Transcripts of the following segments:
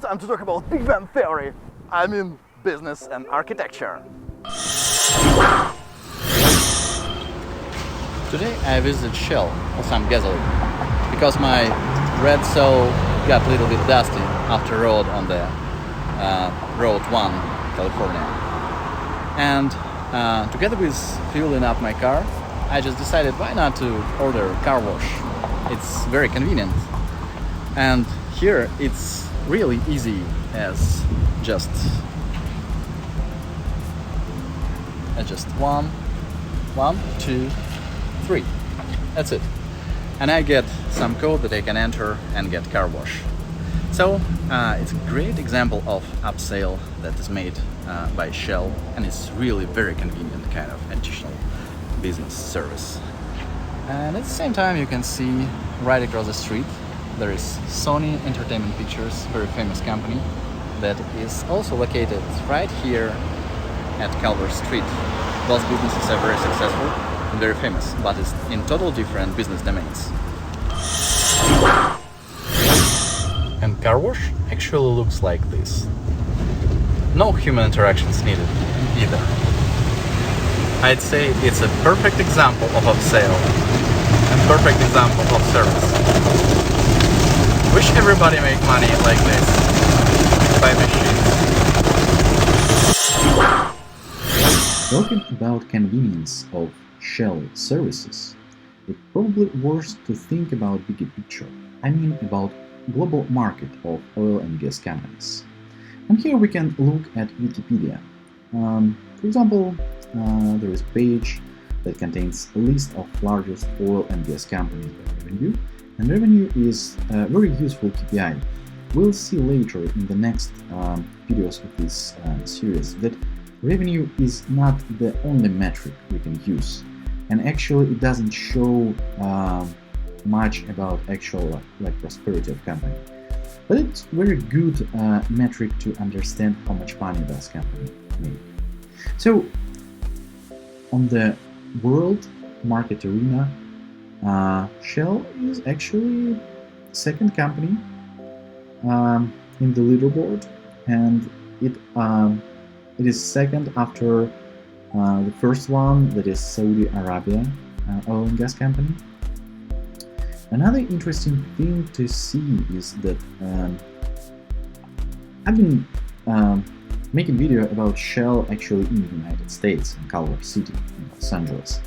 time to talk about Big Bang Theory. I mean business and architecture. Today I visited Shell for some gasoline because my red Soul got a little bit dusty after road on the Road 1, California. And together with fueling up my car, I just decided why not to order car wash. It's very convenient. And here it's really easy as just one, two, 3. That's it. And I get some code that I can enter and get car wash. So it's a great example of upsell that is made by Shell, and it's really very convenient kind of additional business service. And at the same time you can see right across the street there is Sony Entertainment Pictures, very famous company that is also located right here at Calvert Street. Both businesses are very successful and very famous, but it's in total different business domains. And car wash actually looks like this. No human interactions needed either. I'd say it's a perfect example of upsell and perfect example of service. Wish everybody make money like this by machines. Talking about convenience of Shell services, it's probably worth to think about bigger picture. I mean about global market of oil and gas companies. And here we can look at Wikipedia. For example, there is a page that contains a list of largest oil and gas companies by revenue, and revenue is a very useful KPI. We'll see later in the next videos of this series that revenue is not the only metric we can use, and actually it doesn't show much about actual prosperity of company. But it's very good metric to understand how much money does company make. So on the world market arena, Shell is actually second company in the leaderboard, and it is second after the first one, that is Saudi Arabia oil and gas company. Another interesting thing to see is that I've been making video about Shell actually in the United States, in Culver City, in Los Angeles.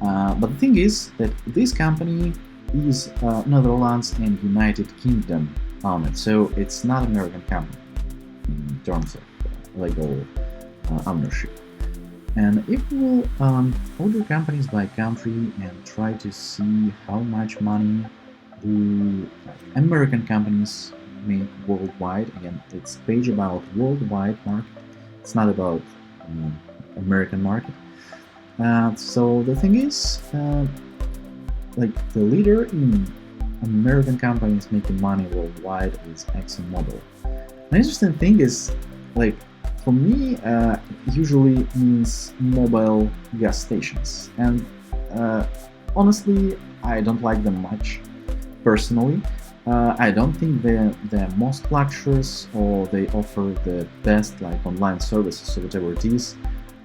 But the thing is that this company is Netherlands and United Kingdom owned, so it's not American company in terms of legal ownership. And if we'll order companies by country and try to see how much money do American companies make worldwide, again, it's a page about worldwide market, it's not about American market. So the thing is, the leader in American companies making money worldwide is ExxonMobil. An interesting thing is, for me, usually means mobile gas stations, and honestly, I don't like them much. Personally, I don't think they're most luxurious or they offer the best online services or whatever it is.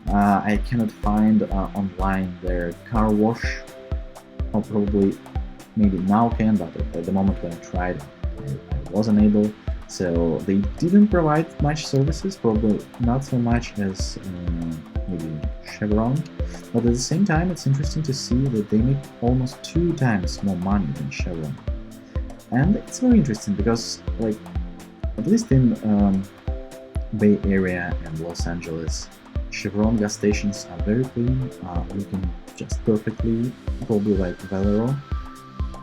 I cannot find online their car wash, or probably maybe now can, but at the moment when I tried, I wasn't able. So they didn't provide much services, probably not so much as maybe Chevron, but at the same time it's interesting to see that they make almost 2 times more money than Chevron. And it's very interesting because, at least in Bay Area and Los Angeles, Chevron gas stations are very clean, looking just perfectly, probably like Valero.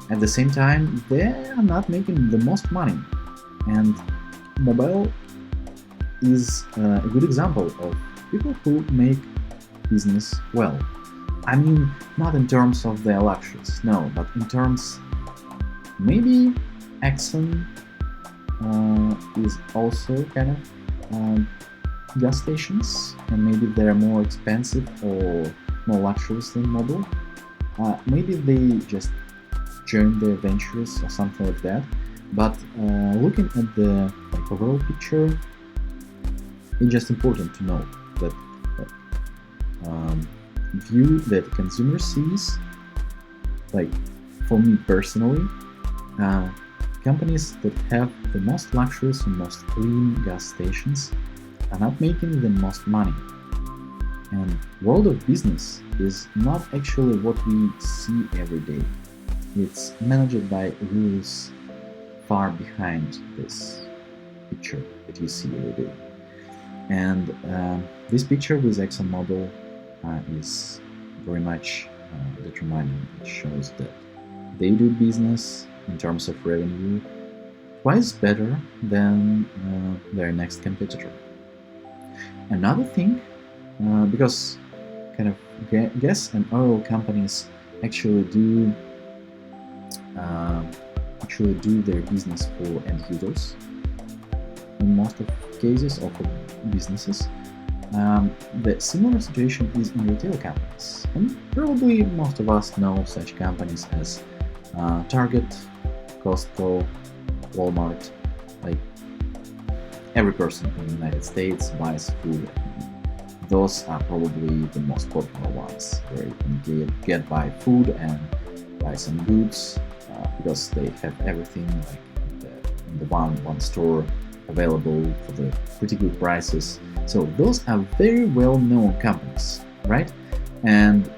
At the same time, they are not making the most money. And Mobile is a good example of people who make business well. I mean, not in terms of their luxuries, no, but in terms, maybe Exxon is also kind of gas stations, and maybe they're more expensive or more luxurious than Mobile. Maybe they just joined their ventures or something like that. But looking at the overall picture, it's just important to know that view that consumer sees, like for me personally, companies that have the most luxurious and most clean gas stations are not making the most money. And world of business is not actually what we see every day. It's managed by rules far behind this picture that you see every day. And this picture with ExxonMobil is very much determining. It shows that they do business in terms of revenue twice better than their next competitor. Another thing, because kind of gas and oil companies actually do their business for end users in most of cases of businesses. The similar situation is in retail companies, and probably most of us know such companies as Target, Costco, Walmart. Like every person in the United States buys food. Those are probably the most popular ones, where you can buy food and buy some goods because they have everything like in the one store available for the pretty good prices. So those are very well-known companies, right? And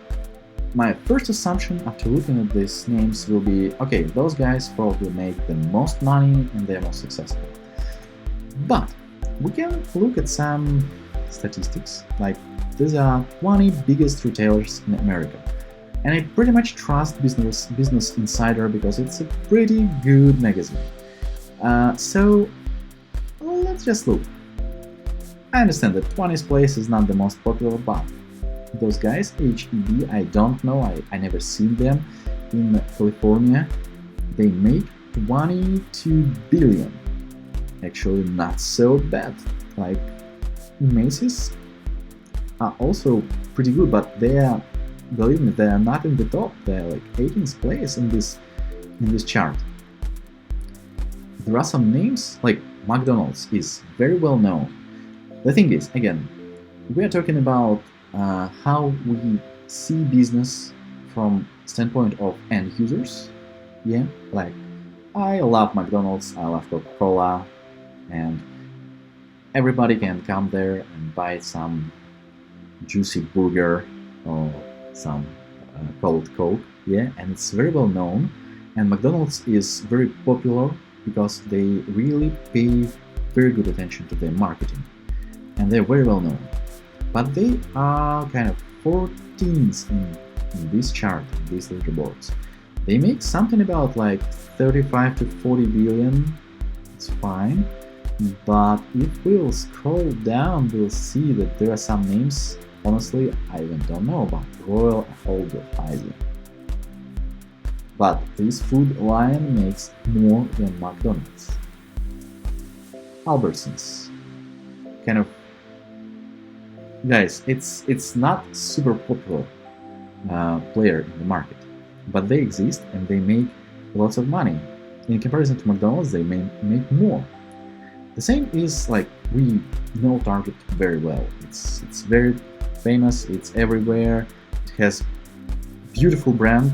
my first assumption after looking at these names will be, okay, those guys probably make the most money and they're most successful. But we can look at some statistics, like these are 20 biggest retailers in America. And I pretty much trust Business Insider because it's a pretty good magazine. So let's just look. I understand that 20th place is not the most popular, but those guys, HEB, I don't know, I never seen them in California. They make 22 billion. Actually not so bad. Like Macy's are also pretty good, but they are, believe me, they are not in the top. They are like 18th place in this chart. There are some names like McDonald's is very well known. The thing is, again, we are talking about how we see business from standpoint of end users. Yeah, like I love McDonald's, I love Coca-Cola, and everybody can come there and buy some juicy burger or some cold Coke. Yeah, and it's very well known. And McDonald's is very popular because they really pay very good attention to their marketing, and they're very well known. But they are kind of 14th in this chart, in these leaderboards. They make something about like 35 to 40 billion. It's fine. But if we'll scroll down, we'll see that there are some names, honestly, I even don't know about. Royal Alderheisen. But this food line makes more than McDonald's. Albertsons. Kind of, guys, it's not super popular player in the market, but they exist and they make lots of money. In comparison to McDonald's, they may make more. The same is like, we know Target very well. It's very famous, it's everywhere. It has beautiful brand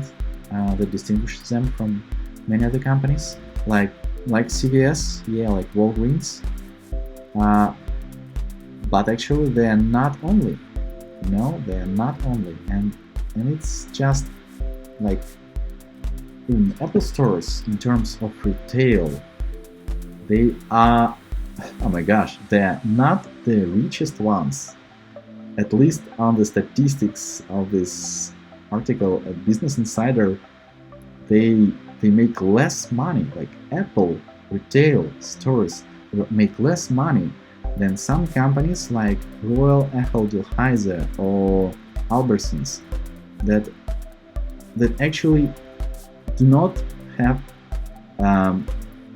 that distinguishes them from many other companies, like CVS, yeah, like Walgreens. But actually, they are not only. They are not only, and it's just like in Apple stores in terms of retail, they are, oh my gosh, they are not the richest ones. At least on the statistics of this article at Business Insider, they make less money. Like Apple retail stores make less money than some companies like Royal Alderheisen or Albertsons that actually do not have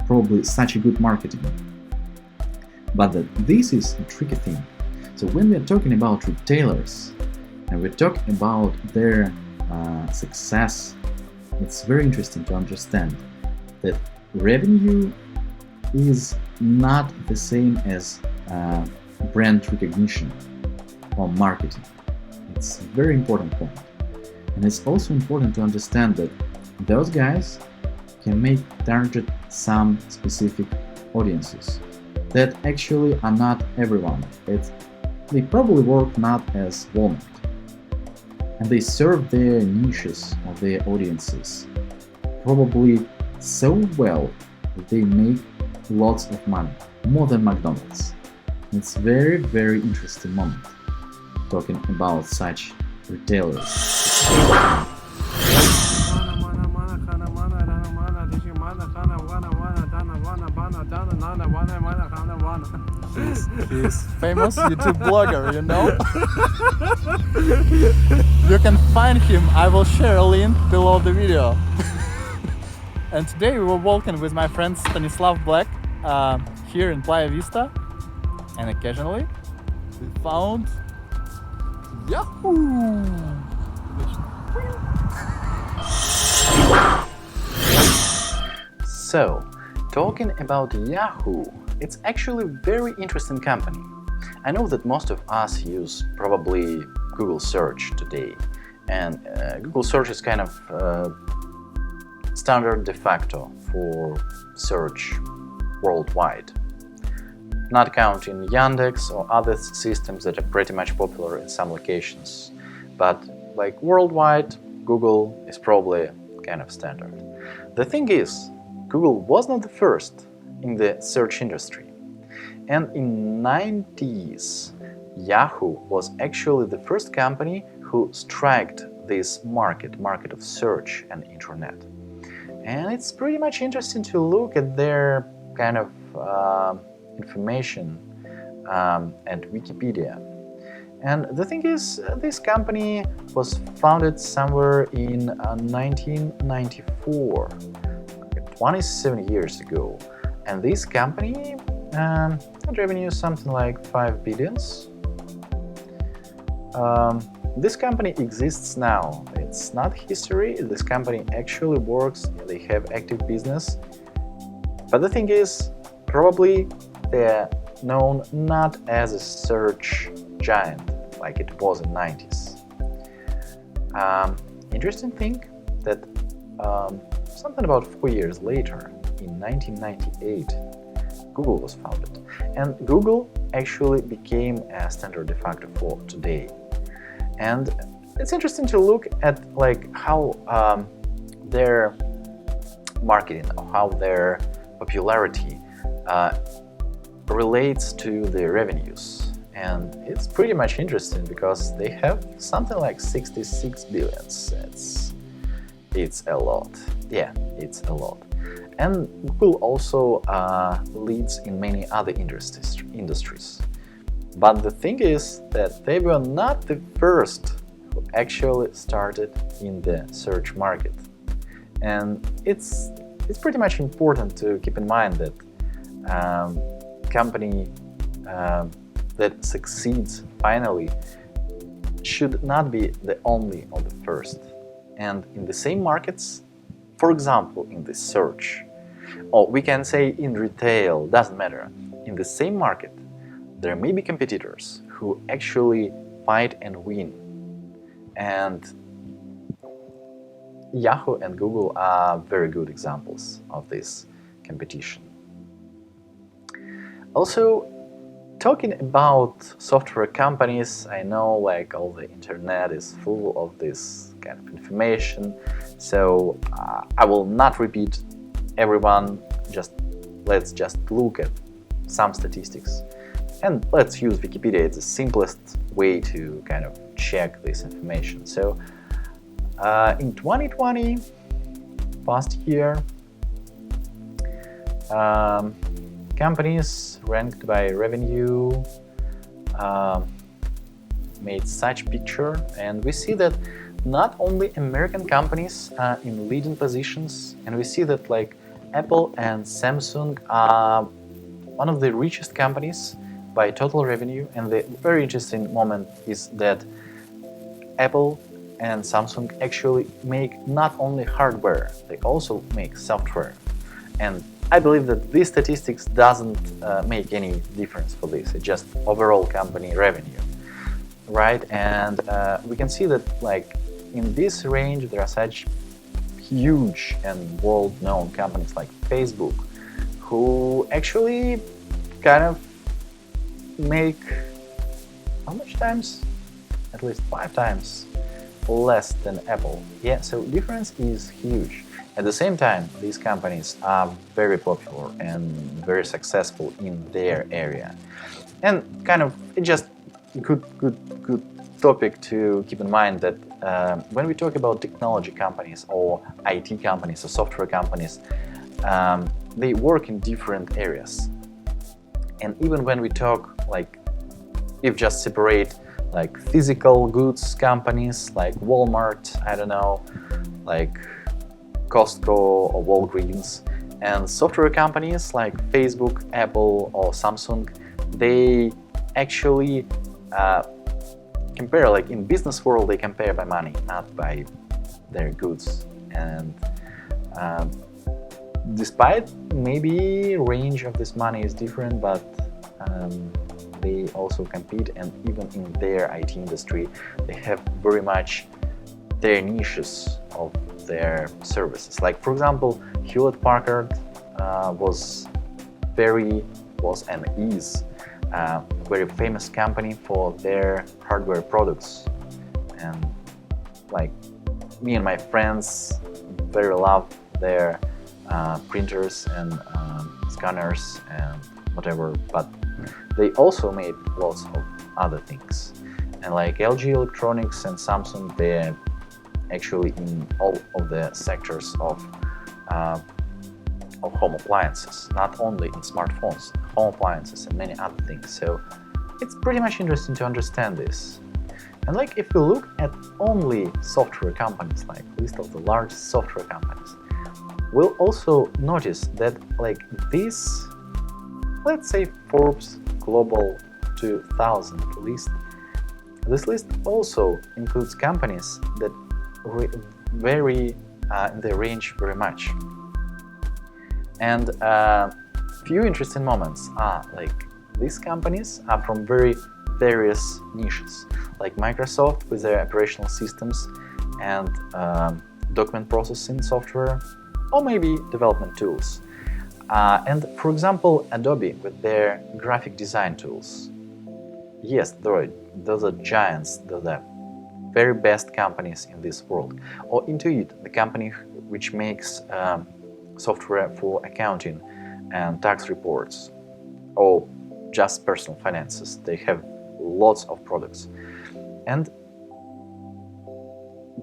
probably such a good marketing. But this is a tricky thing. So when we're talking about retailers and we're talking about their success, it's very interesting to understand that revenue is not the same as brand recognition or marketing. It's a very important point. And it's also important to understand that those guys can make target some specific audiences that actually are not everyone. They probably work not as Walmart. And they serve their niches or their audiences probably so well that they make lots of money, more than McDonald's. It's very, very interesting moment talking about such retailers. He's famous YouTube blogger, you know? You can find him, I will share a link below the video. And today we were walking with my friend Stanislav Black here in Playa Vista, and occasionally we found Yahoo! So, talking about Yahoo, it's actually a very interesting company. I know that most of us use probably Google search today, and Google search is kind of standard de facto for search worldwide, not counting Yandex or other systems that are pretty much popular in some locations. But like worldwide, Google is probably kind of standard. The thing is, Google was not the first in the search industry. And in 90s, Yahoo was actually the first company who struck this market of search and internet. And it's pretty much interesting to look at their kind of information and Wikipedia. And the thing is, this company was founded somewhere in 1994, 27 years ago. And this company had revenue something like 5 billions. This company exists now. It's not history. This company actually works. They have active business. But the thing is, probably they're known not as a search giant like it was in 90s. Interesting thing that something about 4 years later, in 1998, Google was founded. And Google actually became a standard de facto for today. And it's interesting to look at like how their marketing or how their popularity relates to their revenues. And it's pretty much interesting because they have something like 66 billions. It's a lot. Yeah, it's a lot. And Google also leads in many other industries. But the thing is that they were not the first who actually started in the search market. And it's pretty much important to keep in mind that company that succeeds finally should not be the only or the first. And in the same markets, for example, in the search, or we can say in retail, doesn't matter, in the same market, there may be competitors who actually fight and win. And Yahoo and Google are very good examples of this competition. Also, talking about software companies, I know like all the internet is full of this kind of information, so I will not repeat everyone, let's just look at some statistics. And let's use Wikipedia, it's the simplest way to kind of check this information. So in 2020, past year, companies ranked by revenue made such picture, and we see that not only American companies are in leading positions, and we see that like Apple and Samsung are one of the richest companies by total revenue. And the very interesting moment is that Apple and Samsung actually make not only hardware, they also make software. And I believe that these statistics doesn't make any difference for this. It's just overall company revenue, right? And we can see that like in this range there are such huge and world-known companies like Facebook, who actually kind of make how much times? At least 5 times less than Apple. Yeah, so difference is huge. At the same time, these companies are very popular and very successful in their area. And kind of it's just good topic to keep in mind that when we talk about technology companies or IT companies or software companies, they work in different areas. And even when we talk like, if just separate like physical goods companies like Walmart, I don't know, like Costco or Walgreens, and software companies like Facebook, Apple or Samsung, they actually compare, like in business world they compare by money, not by their goods. And despite maybe range of this money is different, but they also compete, and even in their IT industry they have very much their niches of their services. Like for example, Hewlett-Packard was and is a very famous company for their hardware products, and like me and my friends very love their printers and scanners and whatever, but they also made lots of other things. And like LG Electronics and Samsung, they're actually in all of the sectors of home appliances, not only in smartphones, home appliances and many other things. So it's pretty much interesting to understand this. And like if we look at only software companies, like list of the largest software companies, we'll also notice that like this, let's say Forbes Global 2000 list, this list also includes companies that vary in their range very much. And few interesting moments are like these companies are from very various niches, like Microsoft with their operational systems and document processing software, or maybe development tools. And for example, Adobe with their graphic design tools. Yes, those are giants, those are very best companies in this world. Or Intuit, the company which makes software for accounting and tax reports, or just personal finances. They have lots of products. And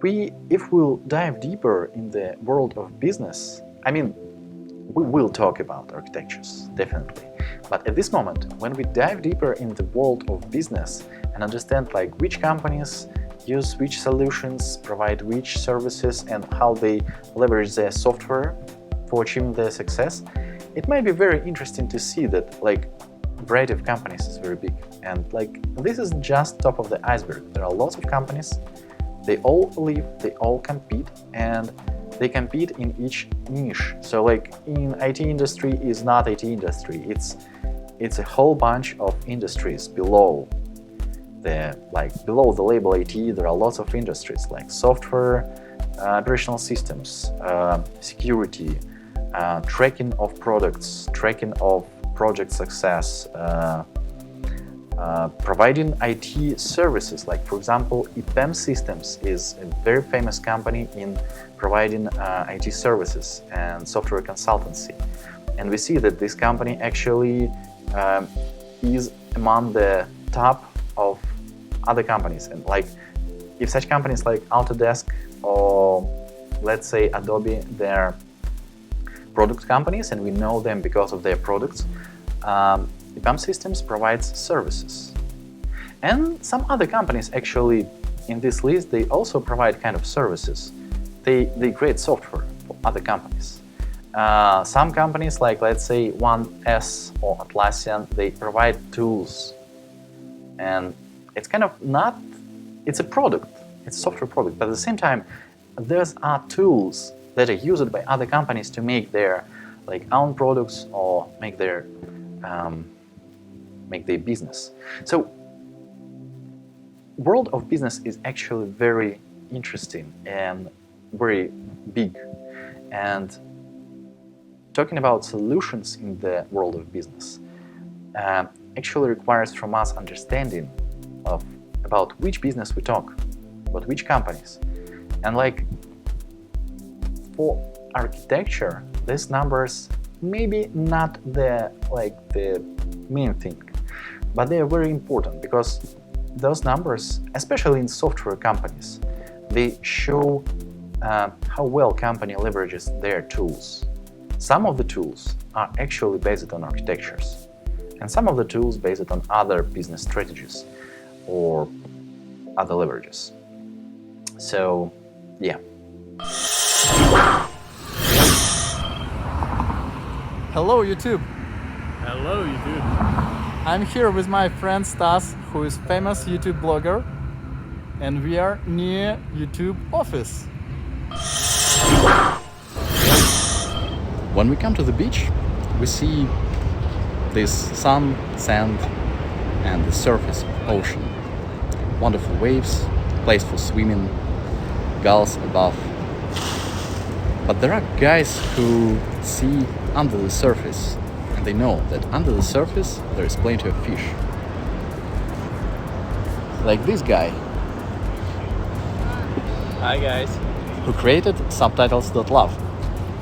if we'll dive deeper in the world of business, I mean, we will talk about architectures, definitely. But at this moment, when we dive deeper in the world of business and understand like which companies use which solutions, provide which services, and how they leverage their software for achieving their success, it might be very interesting to see that like variety of companies is very big. And like this is just top of the iceberg. There are lots of companies, they all live, they all compete, and they compete in each niche. So like in IT industry is not IT industry, it's a whole bunch of industries below the label IT. There are lots of industries like software, operational systems, security, tracking of products, tracking of project success, providing IT services. Like for example, EPAM Systems is a very famous company in providing IT services and software consultancy. And we see that this company actually is among the top of other companies. And like if such companies like Autodesk or let's say Adobe, they're product companies and we know them because of their products, EPAM Systems provides services. And some other companies actually in this list, they also provide kind of services. They create software for other companies. Some companies like let's say 1S or Atlassian, they provide tools. And it's kind of not, it's a product, it's a software product, but at the same time, there's tools that are used by other companies to make their like own products or make their business. So world of business is actually very interesting and very big. And talking about solutions in the world of business actually requires from us understanding of about which business we talk, about which companies. And like for architecture, these numbers maybe not the main thing, but they are very important because those numbers, especially in software companies, they show how well company leverages their tools. Some of the tools are actually based on architectures, and some of the tools based on other business strategies or other leverages. So, yeah. Hello YouTube! Hello YouTube! I'm here with my friend Stas, who is famous YouTube blogger, and we are near YouTube office. When we come to the beach, we see this sun, sand, and the surface of ocean. Wonderful waves, place for swimming, gulls above. But there are guys who see under the surface, and they know that under the surface there is plenty of fish. Like this guy. Hi guys. Who created subtitles.love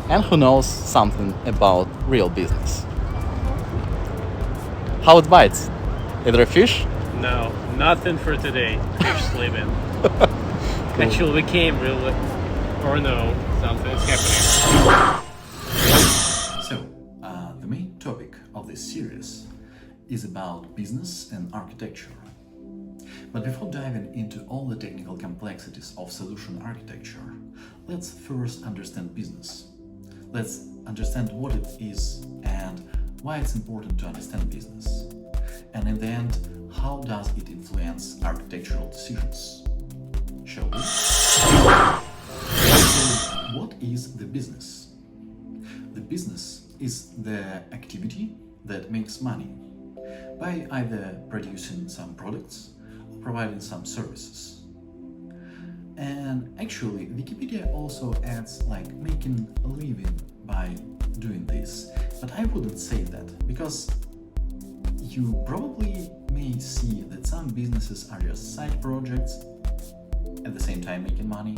and who knows something about real business. How it bites? Either a fish? No, nothing for today. Fish sleeping. Cool. Actually, we came really, or no, something's happening. So, the main topic of this series is about business and architecture. But before diving into all the technical complexities of solution architecture, let's first understand business. Let's understand what it is and why it's important to understand business. And in the end, how does it influence architectural decisions? Shall we? So, what is the business? The business is the activity that makes money by either producing some products or providing some services. And actually, Wikipedia also adds like making a living by doing this, but I wouldn't say that, because you probably may see that some businesses are just side projects at the same time making money.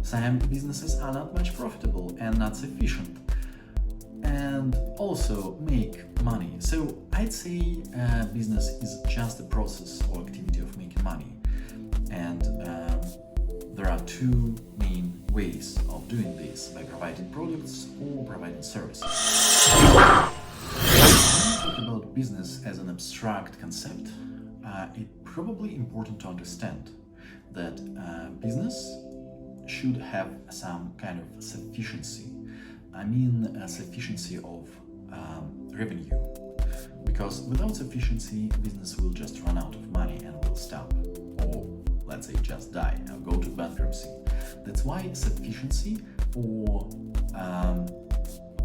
Some businesses are not much profitable and not sufficient and also make money. So I'd say business is just a process or activity of making money, and there are two main ways of doing this: by providing products or providing services. When we talk about business as an abstract concept, it's probably important to understand that business should have some kind of sufficiency. I mean sufficiency of revenue, because without sufficiency, business will just run out of money and will stop, or let's say just die or go to bankruptcy. That's why sufficiency or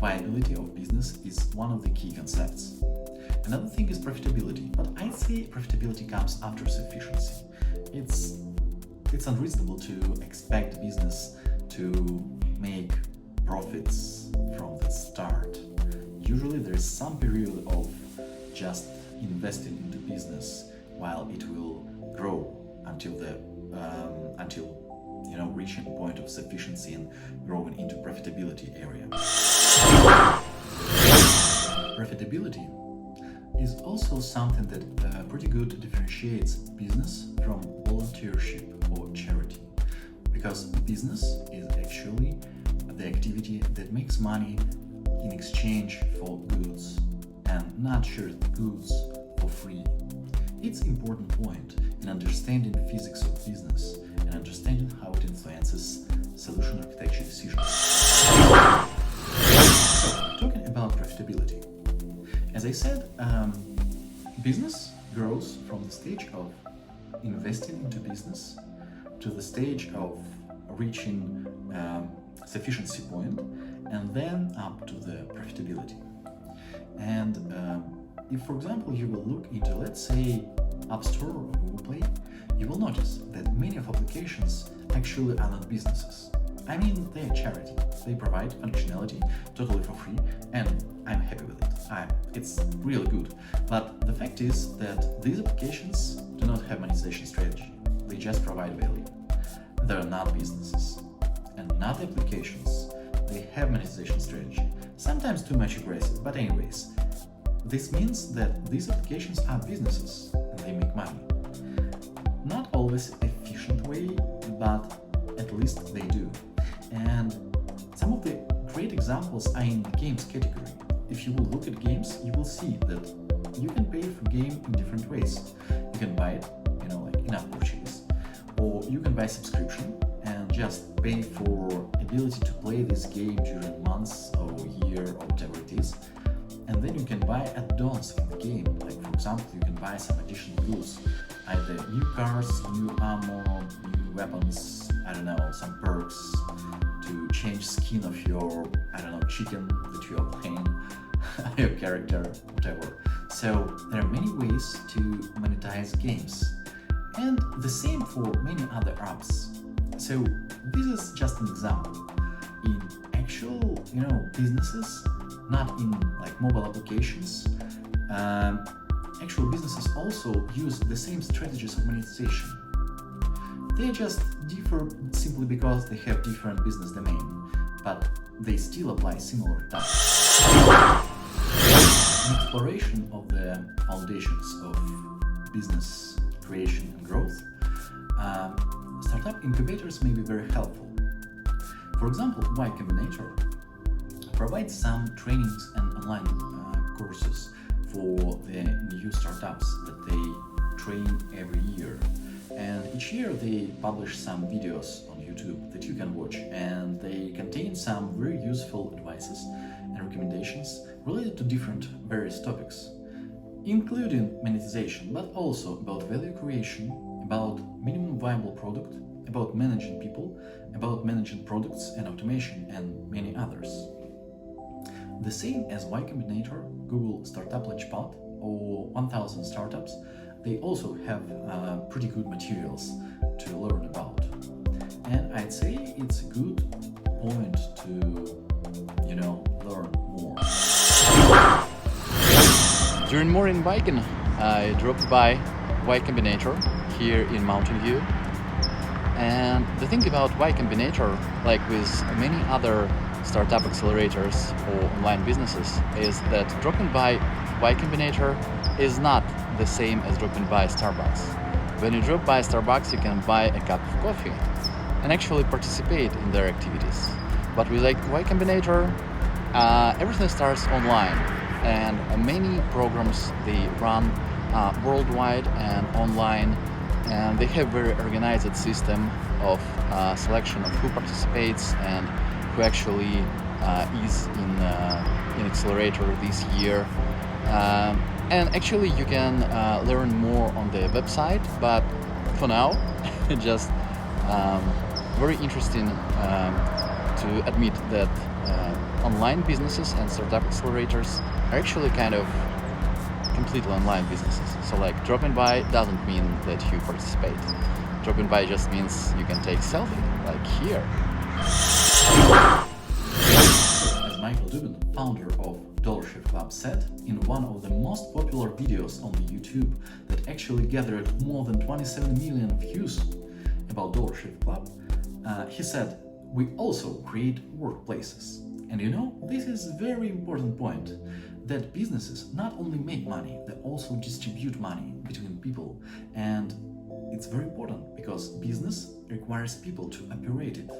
viability of business is one of the key concepts. Another thing is profitability, but I'd say profitability comes after sufficiency. It's unreasonable to expect business to make profits from the start. Usually there is some period of just investing into business while it will grow until reaching a point of sufficiency and growing into profitability area. Profitability is also something that pretty good differentiates business from volunteership or charity, because business is actually the activity that makes money in exchange for goods and not shared goods for free. It's an important point in understanding the physics of business and understanding how it influences solution architecture decisions. So, talking about profitability. As I said, business grows from the stage of investing into business to the stage of reaching sufficiency point and then up to the profitability. And if, for example, you will look into, let's say, App Store or Google Play, you will notice that many of applications actually are not businesses. I mean, they are charity. They provide functionality totally for free, and I'm happy with it. It's really good. But the fact is that these applications do not have monetization strategy. They just provide value. They are not businesses. And not applications. They have monetization strategy. Sometimes too much aggressive, but anyways. This means that these applications are businesses and they make money. Not always efficient way, but at least they do. And some of the great examples are in the games category. If you will look at games, you will see that you can pay for game in different ways. You can buy it, like in-app purchase, or you can buy subscription and just pay for ability to play this game during months or year or whatever it is. And then you can buy add-ons in the game. Like, for example, you can buy some additional goods, either new cars, new ammo, new weapons, I don't know, some perks to change skin of your, chicken that you are playing, your character, whatever. So there are many ways to monetize games. And the same for many other apps. So this is just an example. In actual, businesses, not in like mobile applications, actual businesses also use the same strategies of monetization. They just differ simply because they have different business domain, but they still apply similar tasks. An exploration of the foundations of business creation and growth, startup incubators may be very helpful. For example, Y Combinator provides some trainings and online courses for the new startups that they train every year. And each year they publish some videos on YouTube that you can watch, and they contain some very useful advices and recommendations related to different various topics, including monetization, but also about value creation, about minimum viable product, about managing people, about managing products and automation, and many others. The same as Y Combinator, Google Startup Launchpad, or 1000 Startups, they also have pretty good materials to learn about. And I'd say it's a good point to, learn more. During morning biking, I dropped by Y Combinator here in Mountain View. And the thing about Y Combinator, like with many other startup accelerators or online businesses, is that dropping by Y Combinator is not the same as dropping by Starbucks. When you drop by Starbucks, you can buy a cup of coffee and actually participate in their activities. But with Y Combinator, everything starts online, and many programs they run worldwide and online, and they have very organized system of selection of who participates and who actually is in accelerator this year. And actually you can learn more on the website, but for now just very interesting to admit that online businesses and startup accelerators are actually kind of completely online businesses. So like dropping by doesn't mean that you participate. Dropping by just means you can take selfie, like here. As Michael Dubin, founder of Dollar Shave Club, said in one of the most popular videos on the YouTube that actually gathered more than 27 million views about Dollar Shave Club, he said, "We also create workplaces." And this is a very important point, that businesses not only make money, they also distribute money between people. And it's very important because business requires people to operate it,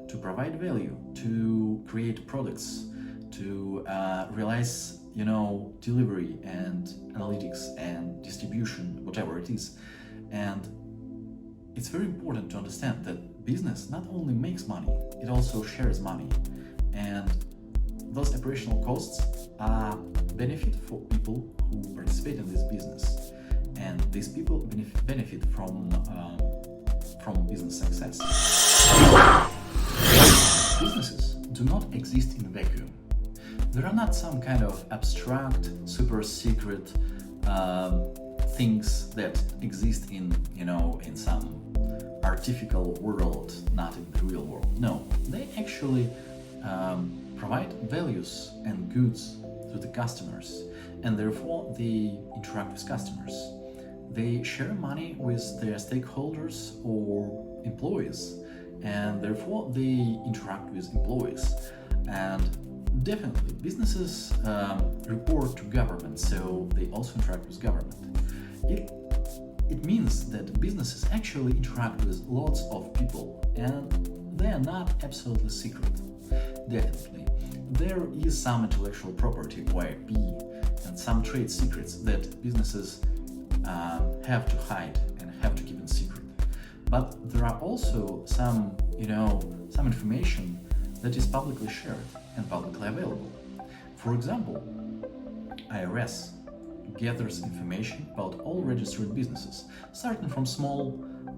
to provide value, to create products, to realize, delivery and analytics and distribution, whatever it is. And it's very important to understand that business not only makes money, it also shares money. And those operational costs are benefit for people who participate in this business. And these people benefit from business success. Businesses do not exist in a vacuum. There are not some kind of abstract, super secret things that exist in, in some artificial world, not in the real world. No, they actually provide values and goods to the customers, and therefore they interact with customers. They share money with their stakeholders or employees, and therefore they interact with employees. And definitely businesses report to government, so they also interact with government. It means that businesses actually interact with lots of people, and they are not absolutely secret. Definitely, there is some intellectual property or IP and some trade secrets that businesses have to hide and have to keep in secret. But there are also some information that is publicly shared and publicly available. For example, IRS gathers information about all registered businesses, starting from small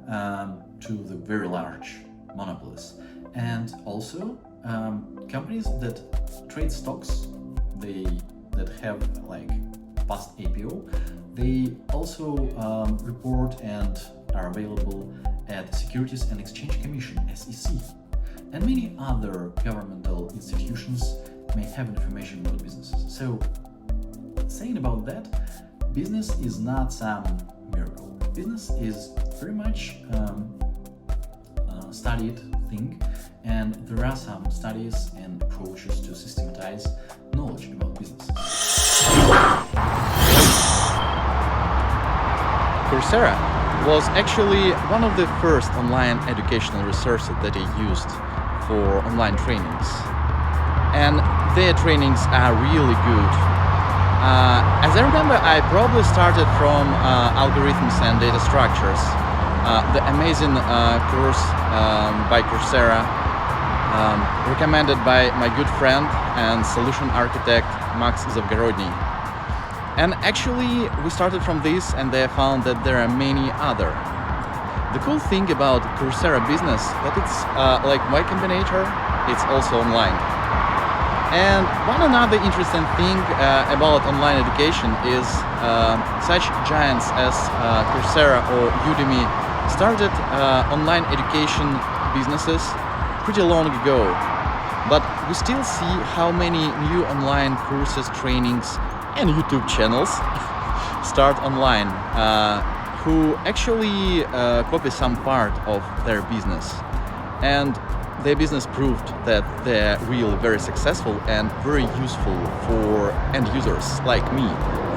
to the very large monopolies, and also companies that trade stocks, that have like past APO, they also report and are available at Securities and Exchange Commission, SEC, and many other governmental institutions may have information about businesses. So, saying about that, business is not some miracle. Business is very much studied thing, and there are some studies and approaches to systematize knowledge about business. Coursera was actually one of the first online educational resources that I used for online trainings, and their trainings are really good. As I remember, I probably started from algorithms and data structures. The amazing course by Coursera, recommended by my good friend and solution architect Max Zavgorodny. And actually, we started from this, and I found that there are many other. The cool thing about Coursera Business that it's like Y Combinator, it's also online. And one another interesting thing about online education is such giants as Coursera or Udemy started online education businesses pretty long ago. But we still see how many new online courses, trainings, and YouTube channels start online who actually copy some part of their business. And their business proved that they're really very successful and very useful for end users like me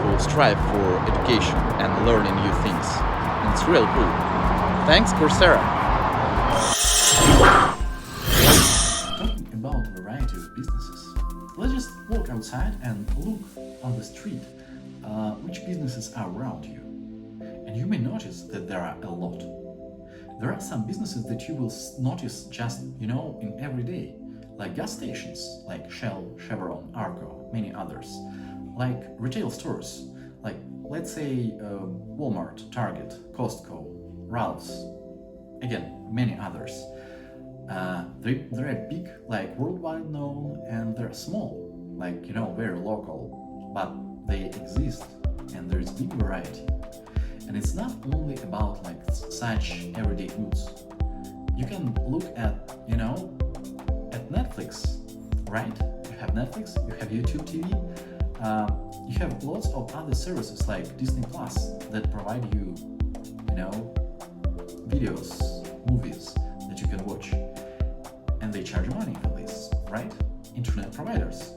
who strive for education and learning new things. And it's real cool. Thanks, Coursera. Talking about a variety of businesses, let's just walk outside and look on the street which businesses are around you. And you may notice that there are a lot. There are some businesses that you will notice just, in every day, like gas stations, like Shell, Chevron, Arco, many others, like retail stores, like let's say Walmart, Target, Costco, Ralph's, again, many others. They're big, like worldwide known, and they're small, like, very local, but they exist, and there's big variety. And it's not only about like such everyday goods. You can look at, at Netflix, right? You have Netflix, you have YouTube TV, you have lots of other services like Disney Plus that provide you, videos, movies that you can watch. And they charge money for this, right? Internet providers.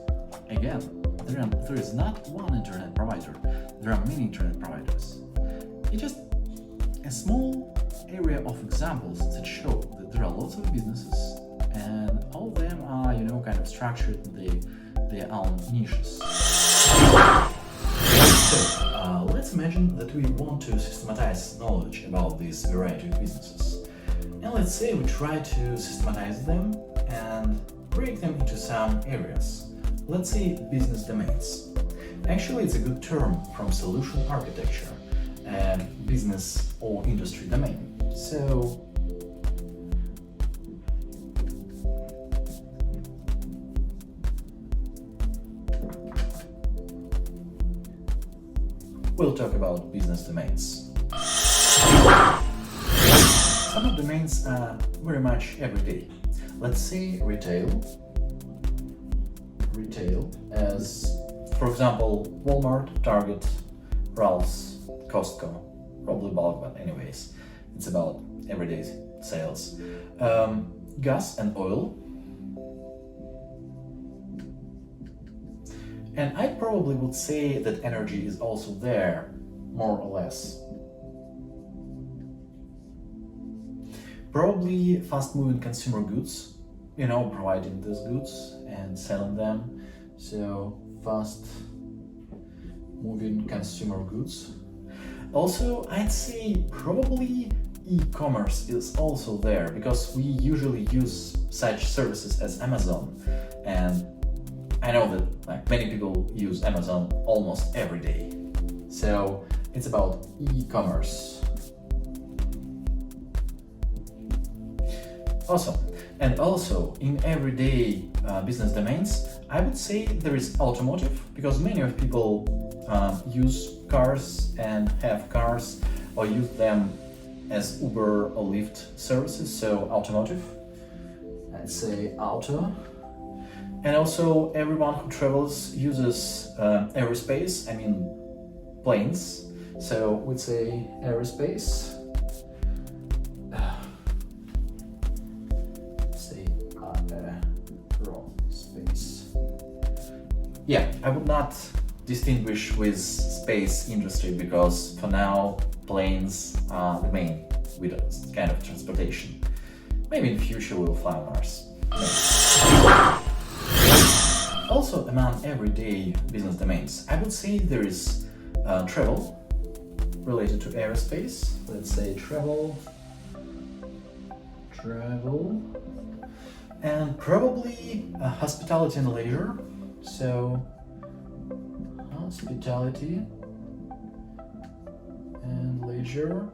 Again, there is not one internet provider, there are many internet providers. It's just a small area of examples that show that there are lots of businesses, and all of them are, kind of structured in their own niches. So, let's imagine that we want to systematize knowledge about this variety of businesses. And let's say we try to systematize them and break them into some areas. Let's say business domains. Actually, it's a good term from solution architecture. Business or industry domain. So we'll talk about business domains. Some of domains are very much everyday. Let's say retail. Retail as, for example, Walmart, Target, Ralph's, Costco, probably bulk, but anyways, it's about everyday sales. Gas and oil. And I probably would say that energy is also there, more or less. Probably fast-moving consumer goods, providing these goods and selling them. So fast-moving consumer goods. Also, I'd say probably e-commerce is also there, because we usually use such services as Amazon, and I know that many people use Amazon almost every day. So it's about e-commerce. Awesome. And also in everyday business domains, I would say there is automotive, because many of people use cars and have cars or use them as Uber or Lyft services, so automotive. I'd say auto. And also everyone who travels uses aerospace, planes, so we'd say aerospace. Say aerospace. Yeah, I would not distinguish with space industry, because for now planes are the main kind of transportation. Maybe in the future we'll fly on Mars. Also, among everyday business domains, I would say there is travel related to aerospace. Let's say travel, and probably hospitality and leisure. So hospitality and leisure.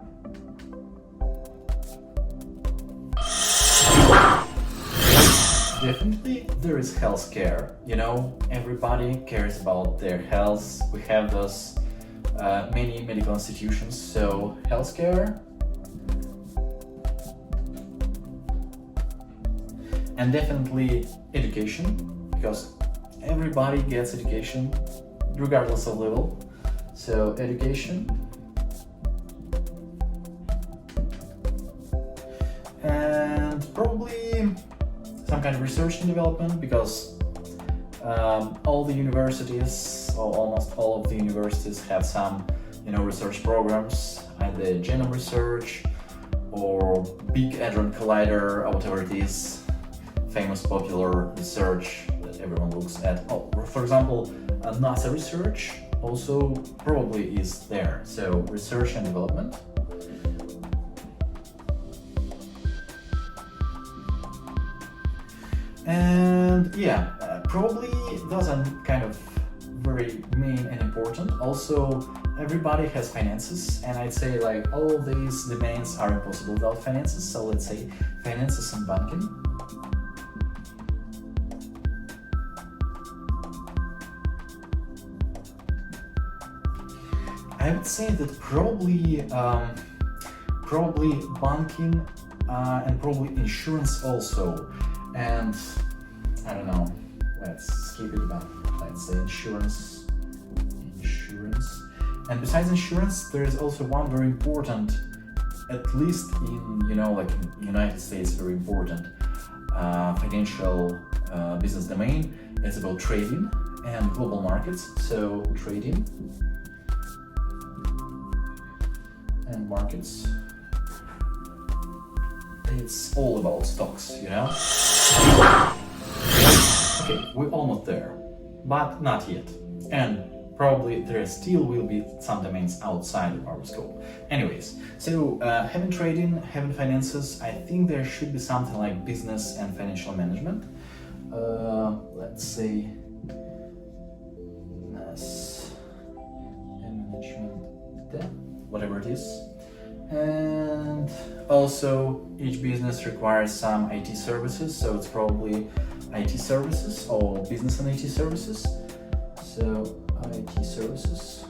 Definitely there is healthcare. Everybody cares about their health. We have those many medical institutions, so healthcare. And definitely education, because everybody gets education regardless of level. So education. And probably some kind of research and development, because all the universities, or almost all of the universities, have some research programs, either genome research or big hadron collider, or whatever it is, famous popular research that everyone looks at. For example, NASA research also probably is there, so research and development. And probably those are kind of very main and important. Also, everybody has finances, and I'd say all of these domains are impossible without finances. So let's say finances and banking. I would say that probably banking and probably insurance also. And I don't know, let's skip it, but let's say insurance. And besides insurance, there is also one very important, at least in in United States, very important financial business domain. It's about trading and global markets. So trading and markets. It's all about stocks, Okay, we're almost there, but not yet. And probably there still will be some domains outside of our scope. Anyways, so having trading, having finances, I think there should be something like business and financial management. Let's say business and management, whatever it is. And also each business requires some IT services, so it's probably IT services or business and IT services. So IT services.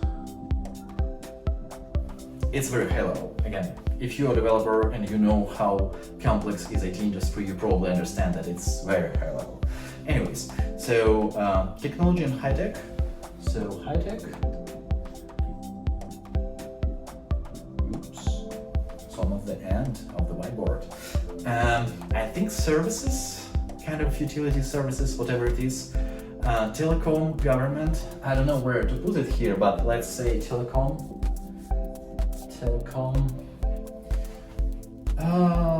it's very high level. Again, if you're a developer and you know how complex is IT industry, you probably understand that it's very high level. Anyways, so technology and high tech. So high tech. Oops. So I'm at the end of the whiteboard. I think services, kind of utility services, whatever it is. Telecom, government. I don't know where to put it here, but let's say telecom.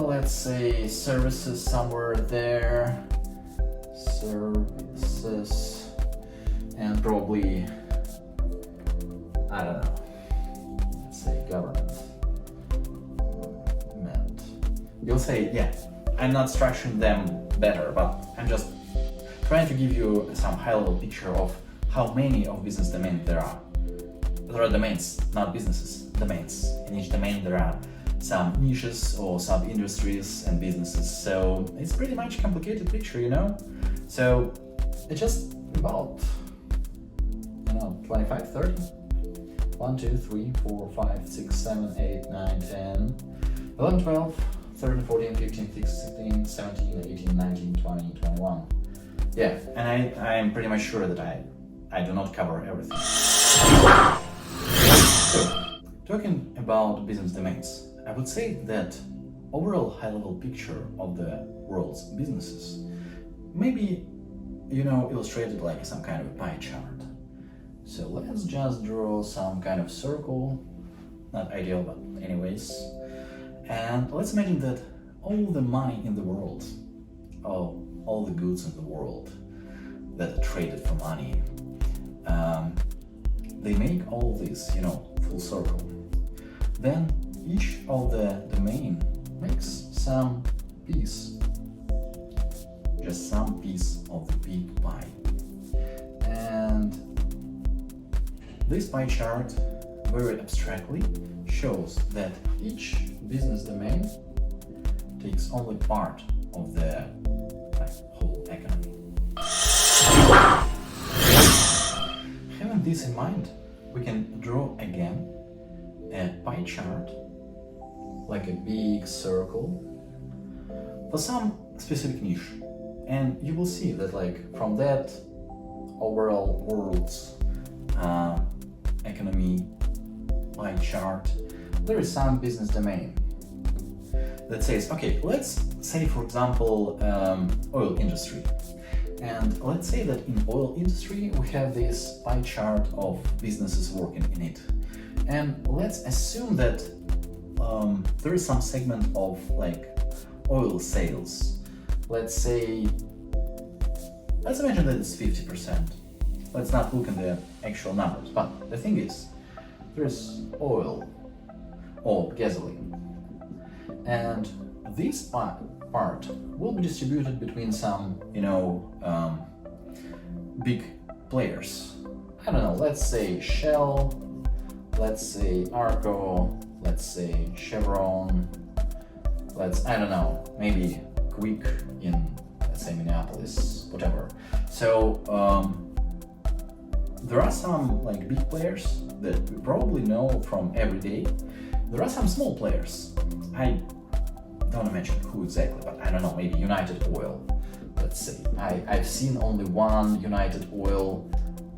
Let's say services somewhere there. Services, and probably, I don't know, let's say government. You'll say, yeah, I'm not structuring them better, but I'm just trying to give you some high-level picture of how many of business domains there are. There are domains, not businesses, domains. In each domain there are some niches or sub-industries and businesses, so it's pretty much a complicated picture, you know? So it's just about, 25, 30? 1, 2, 3, 4, 5, 6, 7, 8, 9, 10, 11, 12, 13, 14, 15, 16, 17, 18, 19, 20, 21. Yeah, and I'm pretty much sure that I do not cover everything. So, talking about business domains, I would say that overall high-level picture of the world's businesses maybe, illustrated like some kind of a pie chart. So let's just draw some kind of circle, not ideal, but anyways. And let's imagine that all the money in the world, all the goods in the world that are traded for money, they make all this, full circle. Then each of the domain makes some piece, just some piece of the big pie. And this pie chart very abstractly shows that each business domain takes only part of the whole economy. Having this in mind, we can draw again a pie chart, like a big circle, for some specific niche. And you will see that from that overall world's economy pie chart, there is some business domain that says, okay, let's say for example oil industry. And let's say that in oil industry we have this pie chart of businesses working in it. And let's assume that there is some segment of oil sales. Let's imagine that it's 50%. Let's not look at the actual numbers, but the thing is, there's oil or gasoline. And this part will be distributed between some, big players. I don't know, let's say Shell, let's say Arco, let's say Chevron, I don't know, maybe Quick in, let's say, Minneapolis, whatever. So there are some big players that we probably know from every day. There are some small players. I don't mention who exactly, but I don't know, maybe United Oil, let's say. I've seen only one United Oil,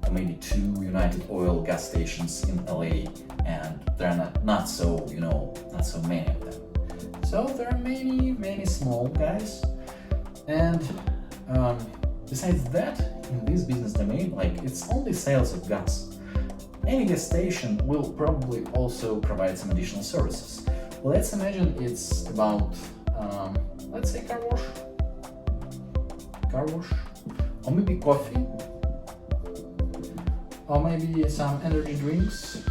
or maybe two United Oil gas stations in LA, and there are not so many of them. So there are many small guys, and besides that, in this business domain, it's only sales of gas. Any gas station will probably also provide some additional services. Let's imagine it's about, let's say car wash, or maybe coffee, or maybe some energy drinks,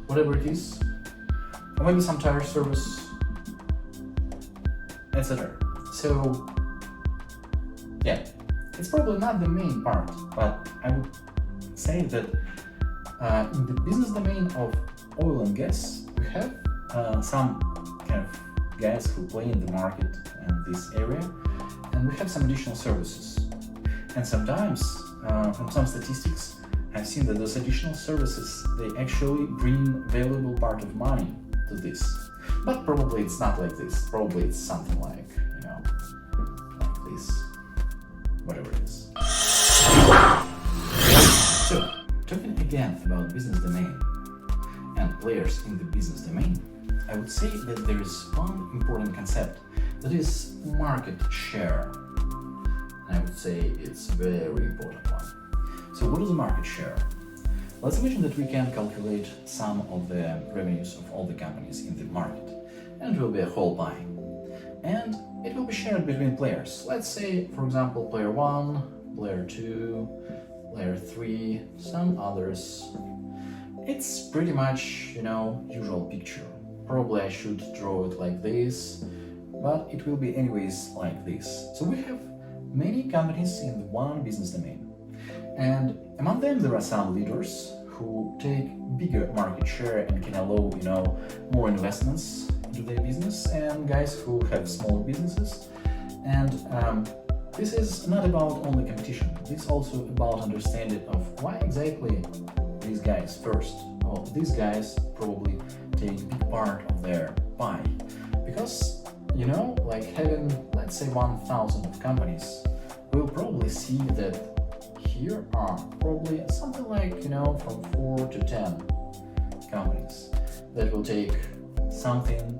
whatever it is, or maybe some tire service, etc. So yeah, it's probably not the main part, but I would say that in the business domain of oil and gas, we have some kind of guys who play in the market in this area, and we have some additional services. And sometimes, from some statistics, I've seen that those additional services, they actually bring valuable part of money to this. But probably it's not like this. Probably it's something like, you know, like this. Whatever it is. So, talking again about business domain and players in the business domain, I would say that there is one important concept, that is market share. And I would say it's a very important one. So what is a market share? Let's imagine that we can calculate some of the revenues of all the companies in the market, and it will be a whole pie. And it will be shared between players. Let's say, for example, player 1, player 2, player 3, some others. It's pretty much, you know, usual picture. Probably I should draw it like this, but it will be anyways like this. So we have many companies in one business domain. And among them there are some leaders who take bigger market share and can allow, you know, more investments into their business, and guys who have smaller businesses. And this is not about only competition, it's also about understanding of why exactly these guys first. Well, these guys probably take a big part of their pie. Because, you know, like having, let's say, 1,000 of companies, we'll probably see that here are probably something like, you know, from 4 to 10 companies that will take something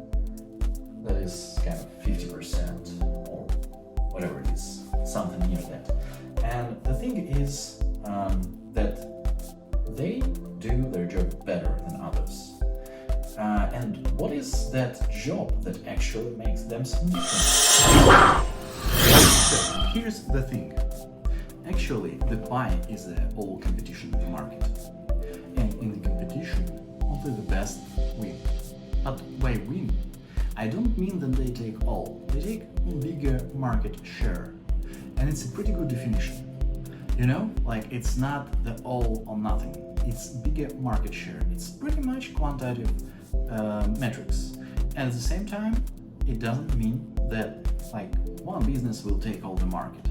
that is kind of 50% or whatever it is, something near that. And the thing is that they do their job better than others. And what is that job that actually makes them so different? So here's the thing. Actually, the pie is the whole competition in the market. And in the competition, only the best win. But by win, I don't mean that they take all. They take a bigger market share. And it's a pretty good definition. You know, like it's not the all or nothing. It's bigger market share. It's pretty much quantitative metrics. And at the same time, it doesn't mean that like one business will take all the market.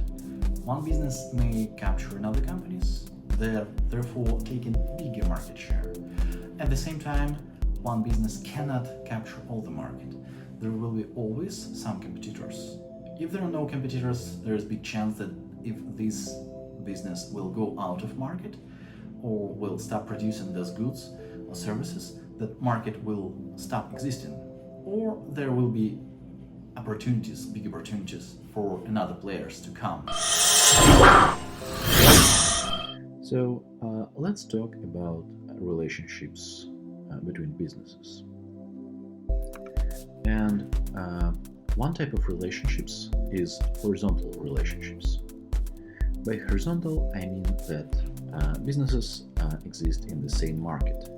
One business may capture another companies, therefore taking bigger market share. At the same time, one business cannot capture all the market. There will be always some competitors. If there are no competitors, there is a big chance that if this business will go out of market or will stop producing those goods or services, that market will stop existing. Or there will be opportunities, big opportunities for another players to come. So let's talk about relationships between businesses. And one type of relationships is horizontal relationships. By horizontal, I mean that businesses exist in the same market.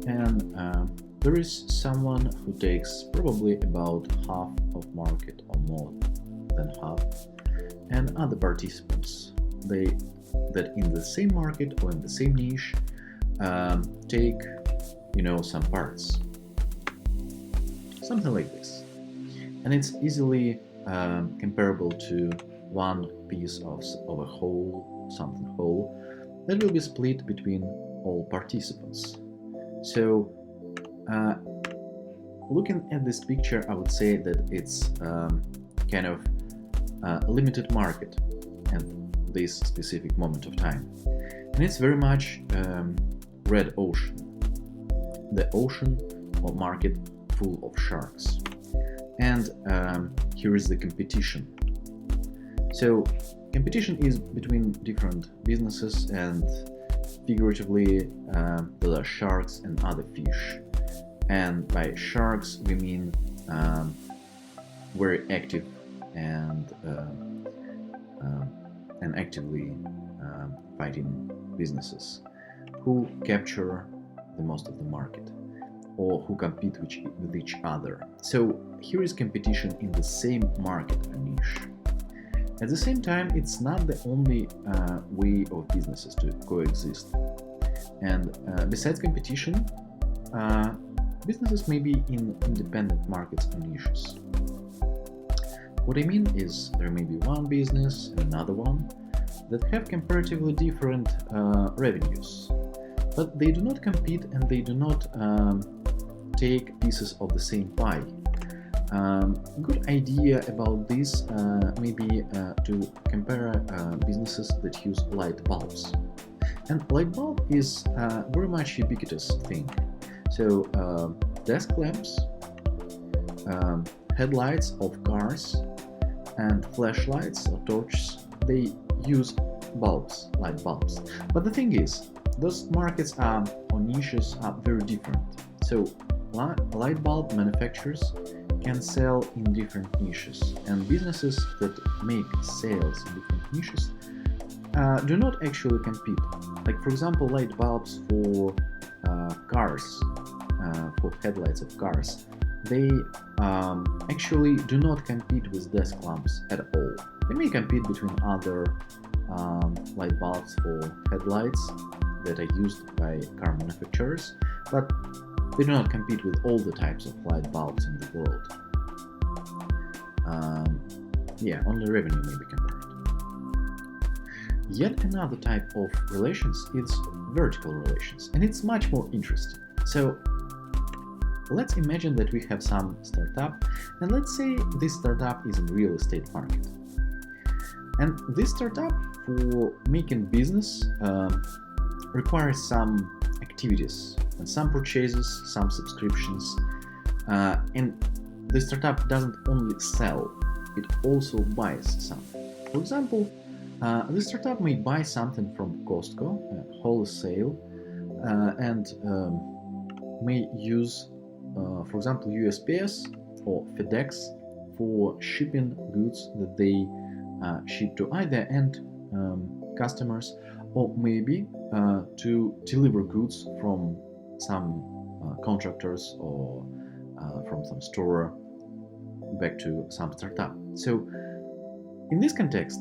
And there is someone who takes probably about half of market or more than half, and other participants that in the same market or in the same niche take, you know, some parts, something like this. And it's easily comparable to one piece of a whole, something whole, that will be split between all participants. So looking at this picture, I would say that it's kind of a limited market at this specific moment of time. And it's very much red ocean, the ocean or market full of sharks. And here is the competition. So competition is between different businesses, and figuratively there are sharks and other fish. And by sharks we mean very active and actively fighting businesses who capture the most of the market or who compete with each other. So here is competition in the same market or niche. At the same time, it's not the only way of businesses to coexist. And besides competition, businesses may be in independent markets or niches. What I mean is there may be one business and another one that have comparatively different revenues, but they do not compete and they do not take pieces of the same pie. Good idea about this may be to compare businesses that use light bulbs. And light bulb is a very much ubiquitous thing. So desk lamps, headlights of cars, and flashlights or torches, they use bulbs, light bulbs. But the thing is, those markets or niches are very different. So light bulb manufacturers can sell in different niches, and businesses that make sales in different niches do not actually compete. Like for example, light bulbs for cars, for headlights of cars, they actually do not compete with desk lamps at all. They may compete between other light bulbs for headlights that are used by car manufacturers, but they do not compete with all the types of light bulbs in the world. Only revenue may be compared. Yet another type of relations is vertical relations, and it's much more interesting. So let's imagine that we have some startup, and let's say this startup is in real estate market. And this startup, for making business, requires some activities and some purchases, some subscriptions, and the startup doesn't only sell, it also buys some. For example, the startup may buy something from Costco, wholesale, and may use, for example, USPS or FedEx for shipping goods that they ship to either end customers, or maybe to deliver goods from some contractors or from some store back to some startup. So in this context,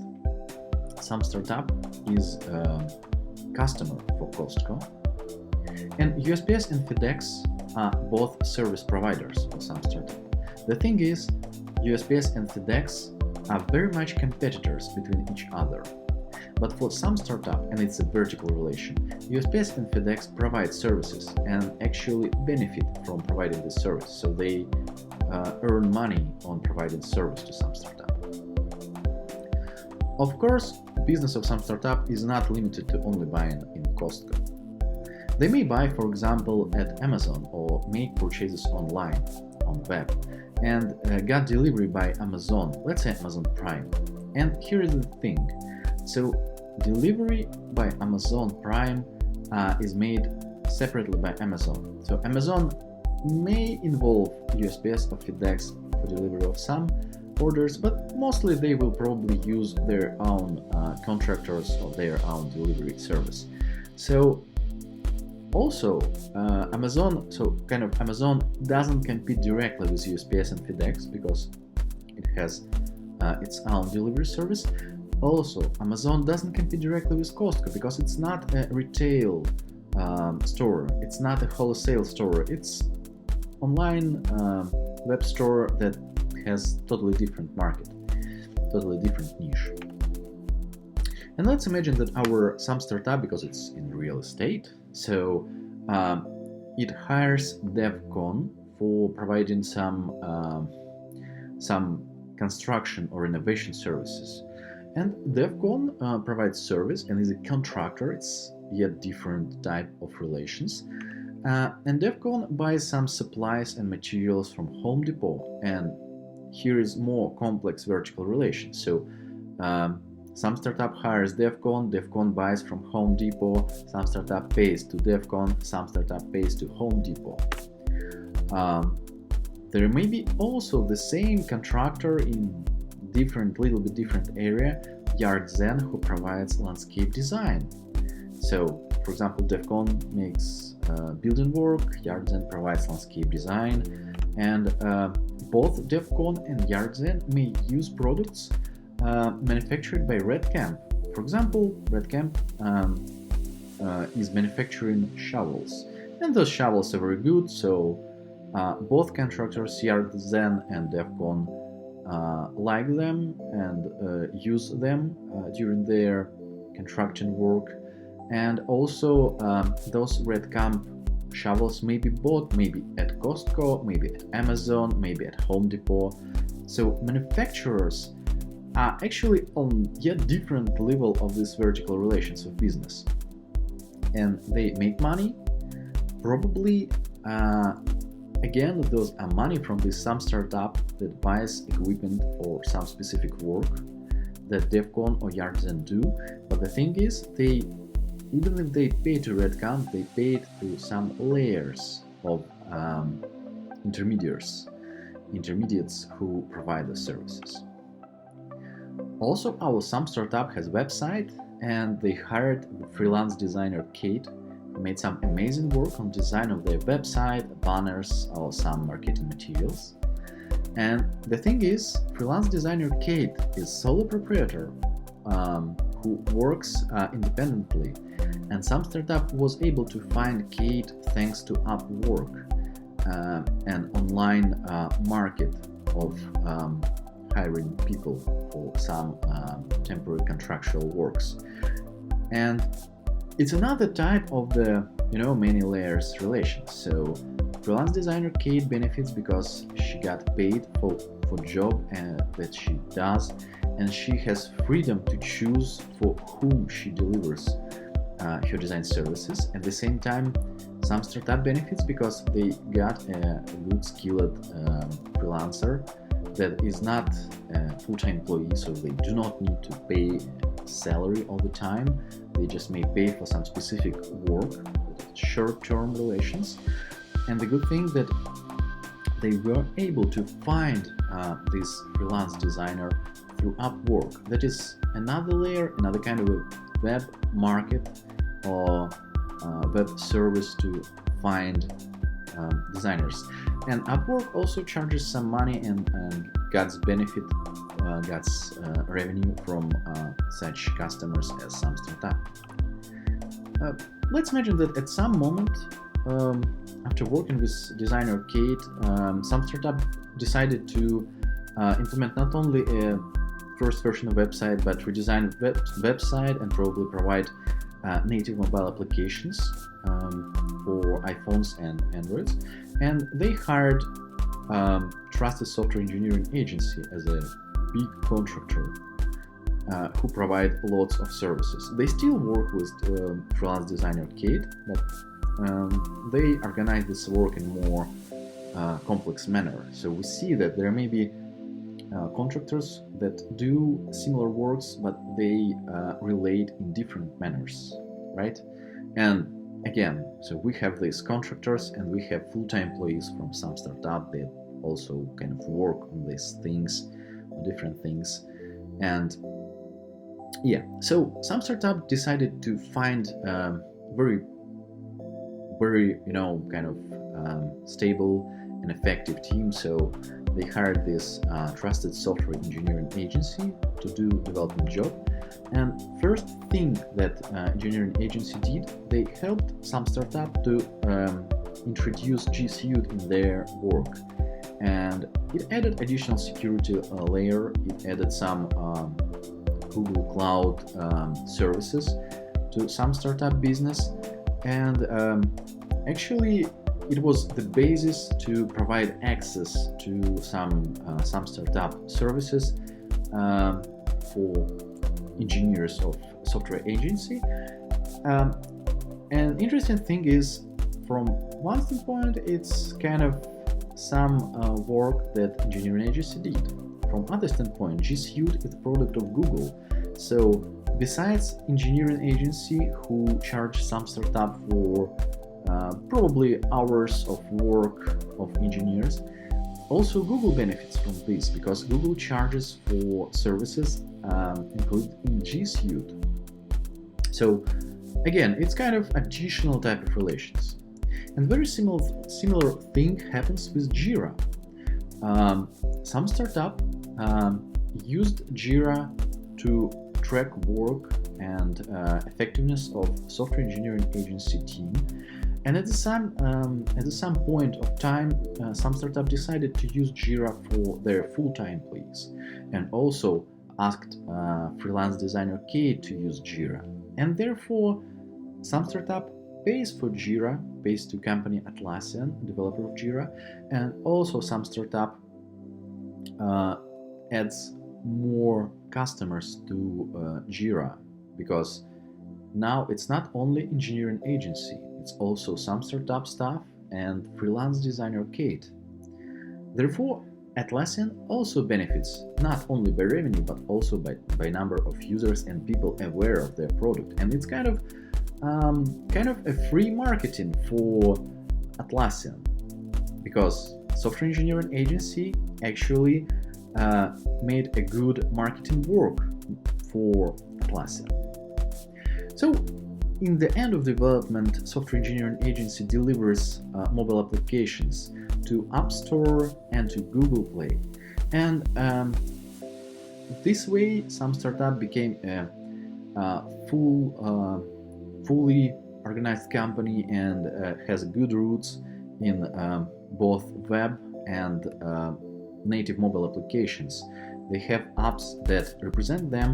some startup is a customer for Costco, and USPS and FedEx are both service providers for some startup. The thing is, USPS and FedEx are very much competitors between each other. But for some startup, and it's a vertical relation, USPS and FedEx provide services and actually benefit from providing this service, so they earn money on providing service to some startup. Of course, business of some startup is not limited to only buying in Costco. They may buy, for example, at Amazon or make purchases online, on web, and get delivery by Amazon, let's say Amazon Prime. And here is the thing. So delivery by Amazon Prime is made separately by Amazon. So Amazon may involve USPS or FedEx for delivery of some orders, but mostly they will probably use their own contractors or their own delivery service. So also Amazon doesn't compete directly with USPS and FedEx because it has its own delivery service. Also, Amazon doesn't compete directly with Costco because it's not a retail store, it's not a wholesale store, it's online web store that has totally different market, totally different niche. And let's imagine that our some startup, because it's in real estate, so it hires DevCon for providing some construction or renovation services. And DevCon provides service and is a contractor. It's yet different type of relations. And DevCon buys some supplies and materials from Home Depot, and here is more complex vertical relations. So some startup hires DevCon, DevCon buys from Home Depot, some startup pays to DevCon, some startup pays to Home Depot. There may be also the same contractor in little bit different area, YARDZEN, who provides landscape design. So, for example, DevCon makes building work, YARDZEN provides landscape design, and both DevCon and YARDZEN may use products manufactured by RedCamp. For example, RedCamp is manufacturing shovels, and those shovels are very good, so both contractors, YARDZEN and DevCon, like them and use them during their contracting work, and also those red camp shovels may be bought maybe at Costco, maybe at Amazon, maybe at Home Depot. So manufacturers are actually on yet different level of these vertical relations of business, and they make money. Probably again, those are money from some startup that buys equipment for some specific work that DevCon or Artisan do. But the thing is, even if they pay to Redcamp, they pay to some layers of intermediates who provide the services. Also, our some startup has website, and they hired the freelance designer Kate, who made some amazing work on design of their website, banners, or some marketing materials. And the thing is, freelance designer Kate is solo proprietor who works independently, and some startup was able to find Kate thanks to Upwork, an online market of hiring people for some temporary contractual works. And it's another type of the many layers relation. So freelance designer Kate benefits because she got paid for job that she does, and she has freedom to choose for whom she delivers her design services. At the same time, some startup benefits because they got a good skilled freelancer that is not a full-time employee, so they do not need to pay salary all the time. They just may pay for some specific work, short-term relations. And the good thing that they were able to find this freelance designer through Upwork. That is another layer, another kind of a web market or web service to find designers. And Upwork also charges some money and gets benefit, gets revenue from such customers as some startup. Let's imagine that at some moment, after working with designer Kate, some startup decided to implement not only a first version of website, but redesign website and probably provide native mobile applications for iPhones and Androids. And they hired trusted software engineering agency as a big contractor who provide lots of services. They still work with freelance designer Kate, but they organize this work in more complex manner. So we see that there may be contractors that do similar works, but they relate in different manners, right? And again, so we have these contractors and we have full-time employees from some startup that also kind of work on these things, on different things. And yeah, so some startup decided to find very kind of stable and effective team. So they hired this trusted software engineering agency to do development job. And first thing that engineering agency did, they helped some startup to introduce G Suite in their work. And it added additional security layer. It added some Google Cloud services to some startup business. And actually, it was the basis to provide access to some startup services for engineers of software agency. And interesting thing is, from one standpoint, it's kind of some work that engineering agency did. From other standpoint, G Suite is a product of Google. So besides engineering agency who charge some startup for probably hours of work of engineers, also Google benefits from this because Google charges for services included in G Suite. So again, it's kind of additional type of relations. And very similar thing happens with Jira. Some startup used Jira to track work and effectiveness of software engineering agency team. And at some point of time, some startup decided to use Jira for their full-time employees. And also asked freelance designer Kate to use Jira, and therefore some startup pays for Jira, pays to company Atlassian, developer of Jira, and also some startup adds more customers to Jira, because now it's not only engineering agency, it's also some startup staff and freelance designer Kate. Therefore, Atlassian also benefits not only by revenue but also by number of users and people aware of their product, and it's kind of a free marketing for Atlassian, because software engineering agency actually made a good marketing work for Atlassian. So in the end of development, software engineering agency delivers mobile applications to App Store and to Google Play, and this way some startup became a fully organized company and has good roots in both web and native mobile applications. They have apps that represent them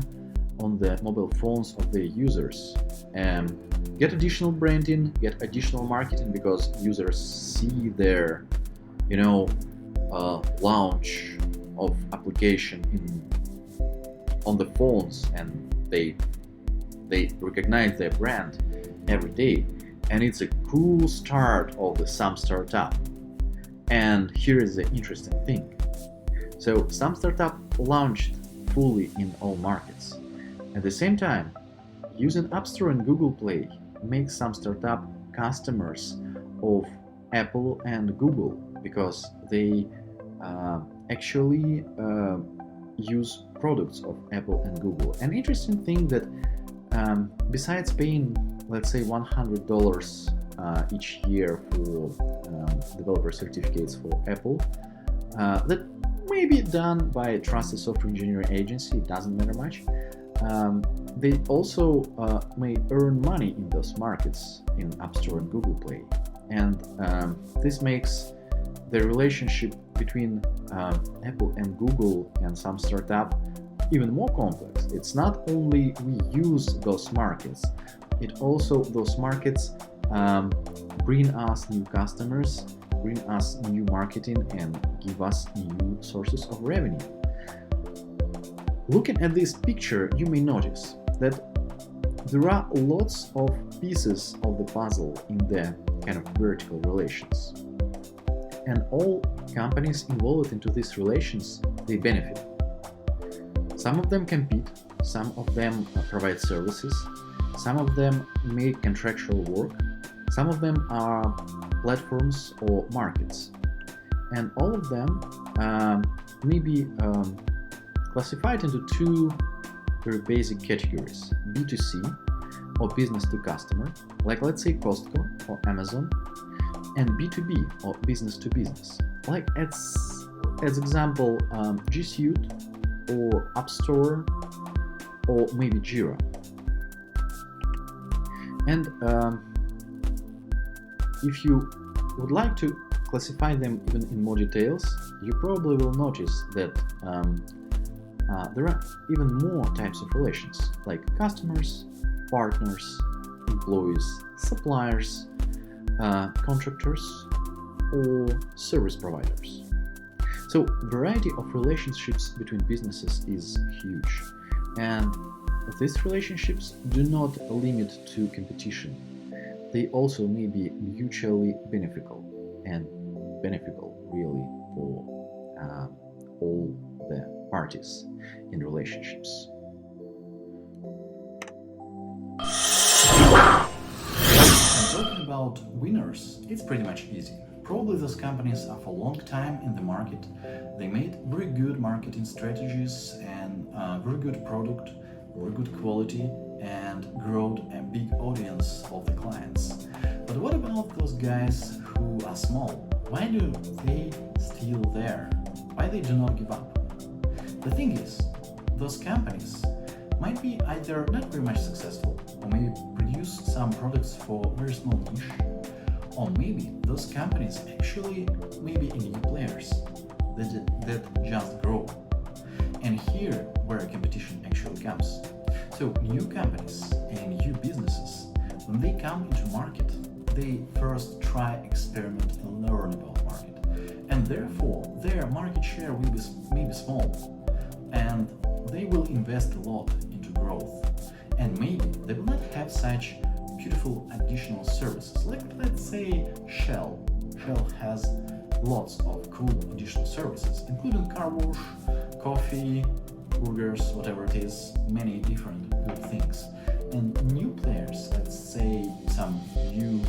on the mobile phones of their users, and get additional branding, get additional marketing, because users see their launch of application on the phones, and they recognize their brand every day, and it's a cool start of the some startup. And here is the interesting thing. So some startup launched fully in all markets. At the same time, using App Store and Google Play makes some startup customers of Apple and Google, because they actually use products of Apple and Google. An interesting thing that besides paying, let's say, $100 each year for developer certificates for Apple, that may be done by a trusted software engineering agency, it doesn't matter much. They also may earn money in those markets in App Store and Google Play, and this makes the relationship between Apple and Google and some startup even more complex. It's not only we use those markets, it also those markets bring us new customers, bring us new marketing, and give us new sources of revenue. Looking at this picture, you may notice that there are lots of pieces of the puzzle in the kind of vertical relations. And all companies involved into these relations, they benefit. Some of them compete, some of them provide services, some of them make contractual work, some of them are platforms or markets. And all of them may be classified into two very basic categories: B2C or business to customer, like let's say Costco or Amazon, and B2B or business to business, like as example G Suite or App Store or maybe Jira. And if you would like to classify them even in more details, you probably will notice that there are even more types of relations, like customers, partners, employees, suppliers, contractors, or service providers. So variety of relationships between businesses is huge, and these relationships do not limit to competition. They also may be mutually beneficial really for all the parties in relationships. And talking about winners, it's pretty much easy. Probably those companies are for a long time in the market. They made very good marketing strategies and very good product, very good quality, and growed a big audience of the clients. But what about those guys who are small? Why do they still there? Why they do not give up? The thing is, those companies might be either not very much successful, or maybe produce some products for very small niche, or maybe those companies actually may be new players that just grow. And here where competition actually comes. So new companies and new businesses, when they come into market, they first try, experiment and learn about market. And therefore their market share will be maybe small, and they will invest a lot into growth. And maybe they will not have such beautiful additional services. Like let's say Shell. Shell has lots of cool additional services, including car wash, coffee, burgers, whatever it is, many different good things. And new players, let's say some new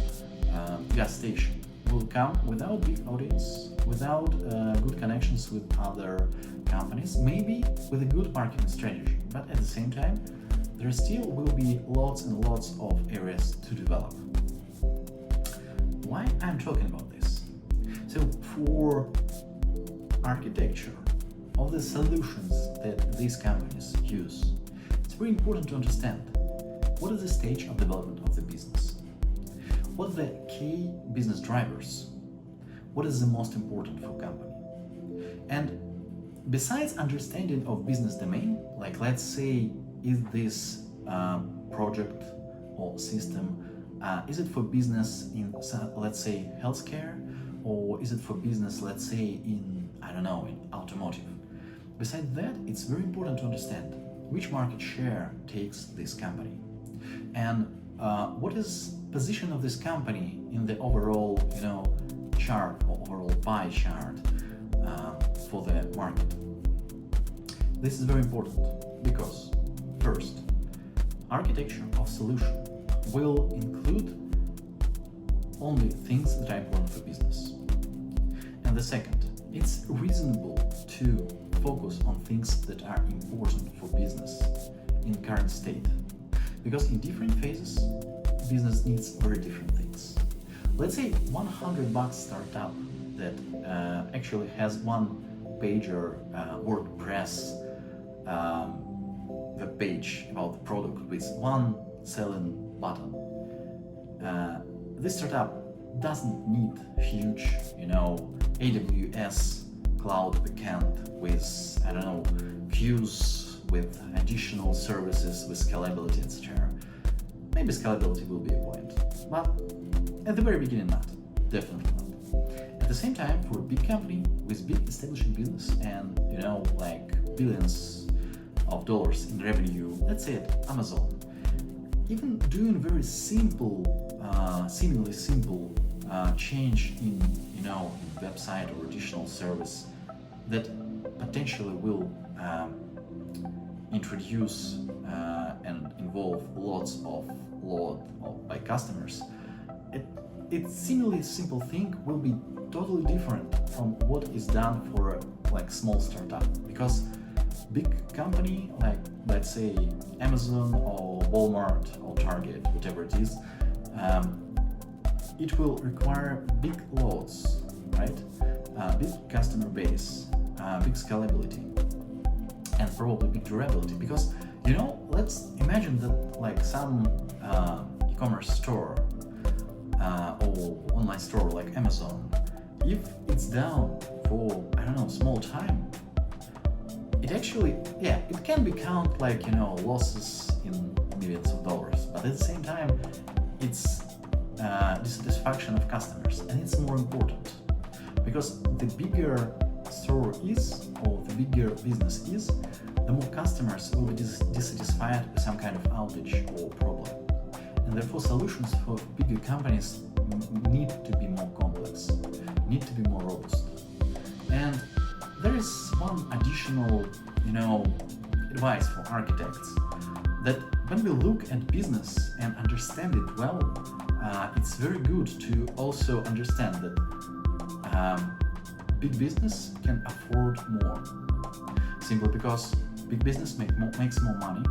gas station, will come without big audience, without good connections with other companies, maybe with a good marketing strategy, but at the same time there still will be lots and lots of areas to develop. Why I'm talking about this? So for architecture of the solutions that these companies use, it's very important to understand what is the stage of development of the business, what are the key business drivers, what is the most important for company. And besides understanding of business domain, like let's say, is this project or system, is it for business in, let's say, healthcare, or is it for business, let's say, in, I don't know, in automotive? Besides that, it's very important to understand which market share takes this company, and what is position of this company in the overall, chart or overall pie chart for the market. This is very important because, first, architecture of solution will include only things that are important for business. And the second, it's reasonable to focus on things that are important for business in current state. Because in different phases, business needs very different things. Let's say $100 startup that actually has one pager WordPress web page about the product with one selling button. This startup doesn't need huge, AWS cloud backend with, I don't know, queues with additional services with scalability, etc. Maybe scalability will be a point, but at the very beginning not, definitely not. At the same time, for a big company with big establishing business and, like billions of dollars in revenue, let's say at Amazon, even doing very simple, seemingly simple change in, website or additional service that potentially will introduce and involve lots of load by customers, it seemingly simple thing will be totally different from what is done for a like small startup, because big company like, let's say, Amazon or Walmart or Target, whatever it is, it will require big loads, right? Big customer base, big scalability, and probably big durability. Because, let's imagine that like some e-commerce store or online store like Amazon, if it's down for, I don't know, small time, it actually, it can be count like, losses in millions of dollars, but at the same time, it's dissatisfaction of customers, and it's more important, because the bigger store is, or the bigger business is, the more customers will be dissatisfied with some kind of outage or problem. And therefore solutions for bigger companies need to be more complex, need to be more robust. And there is one additional, advice for architects, that when we look at business and understand it well, it's very good to also understand that big business can afford more, simply because big business makes more money,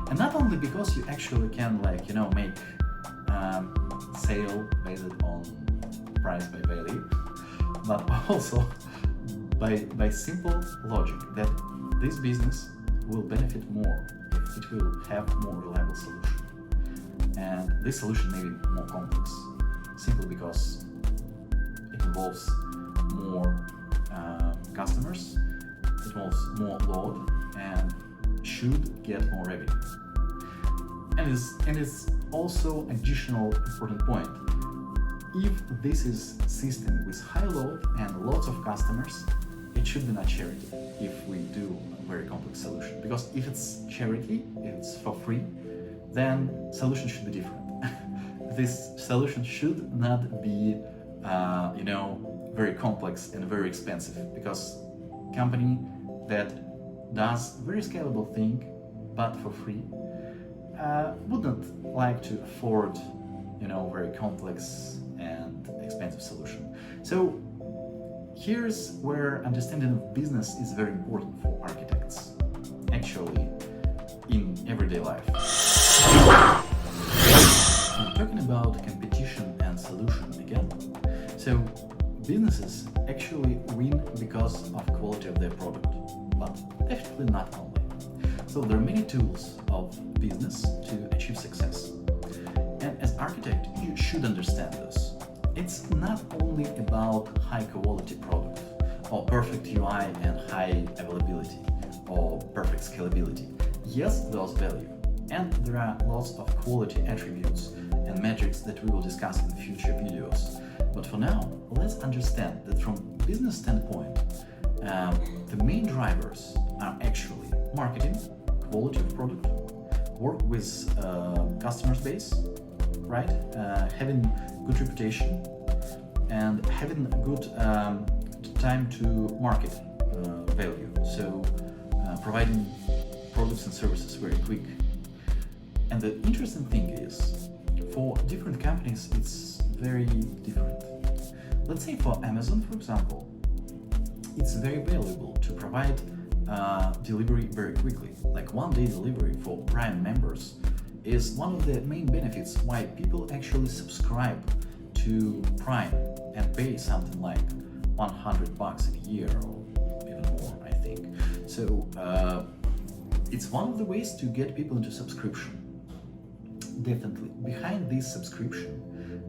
and not only because you actually can make sale based on price by value, but also by simple logic that this business will benefit more if it will have more reliable solution. And this solution may be more complex, simply because it involves more customers, it involves more load, and should get more revenue. And it's also additional important point. If this is system with high load and lots of customers, it should be not charity if we do a very complex solution. Because if it's charity, if it's for free, then solution should be different. This solution should not be, very complex and very expensive, because company that does very scalable thing but for free wouldn't like to afford, very complex and expensive solution. So here's where understanding of business is very important for architects, actually, in everyday life. I'm talking about competition and solution again. So businesses actually win because of quality of their product, but definitely not only. So there are many tools of business to achieve success. And as architect, you should understand this. It's not only about high quality product, or perfect UI and high availability, or perfect scalability. Yes, those value. And there are lots of quality attributes and metrics that we will discuss in future videos. But for now, let's understand that from business standpoint, the main drivers are actually marketing, quality of product, work with customers base, right? Having good reputation and having good time to market value. So providing products and services very quick. And the interesting thing is, for different companies, it's very different. Let's say for Amazon, for example, it's very valuable to provide delivery very quickly. Like 1-day delivery for Prime members is one of the main benefits why people actually subscribe to Prime and pay something like $100 a year or even more, I think. So it's one of the ways to get people into subscription. Definitely, behind this subscription,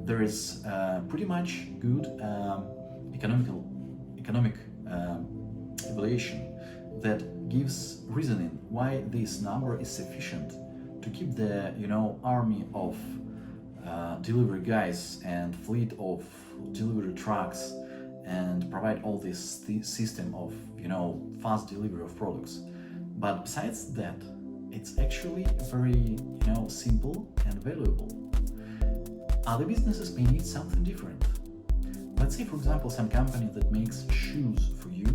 there is pretty much good economic evaluation that gives reasoning why this number is sufficient to keep the army of delivery guys and fleet of delivery trucks and provide all this system of fast delivery of products. But besides that, it's actually very simple and valuable. Other businesses may need something different. Let's say, for example, some company that makes shoes for you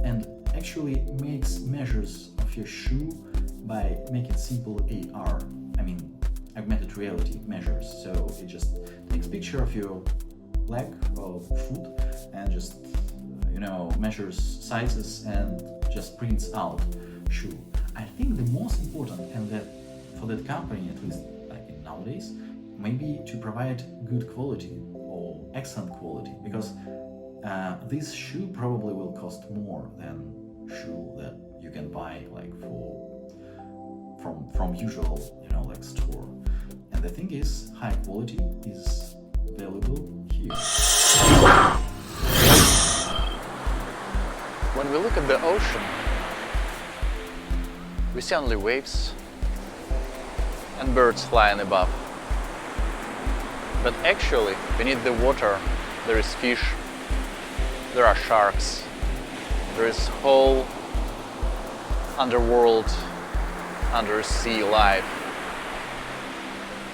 and actually makes measures of your shoe by making simple AR, augmented reality measures. So it just takes picture of your leg or foot and just measures sizes and just prints out shoe. I think the most important, and that for that company, at least nowadays, maybe to provide good quality or excellent quality, because this shoe probably will cost more than shoe that you can buy from usual store. And the thing is, high quality is valuable here. When we look at the ocean, we see only waves and birds flying above. But actually, beneath the water, there is fish, there are sharks, there is whole underworld, undersea life.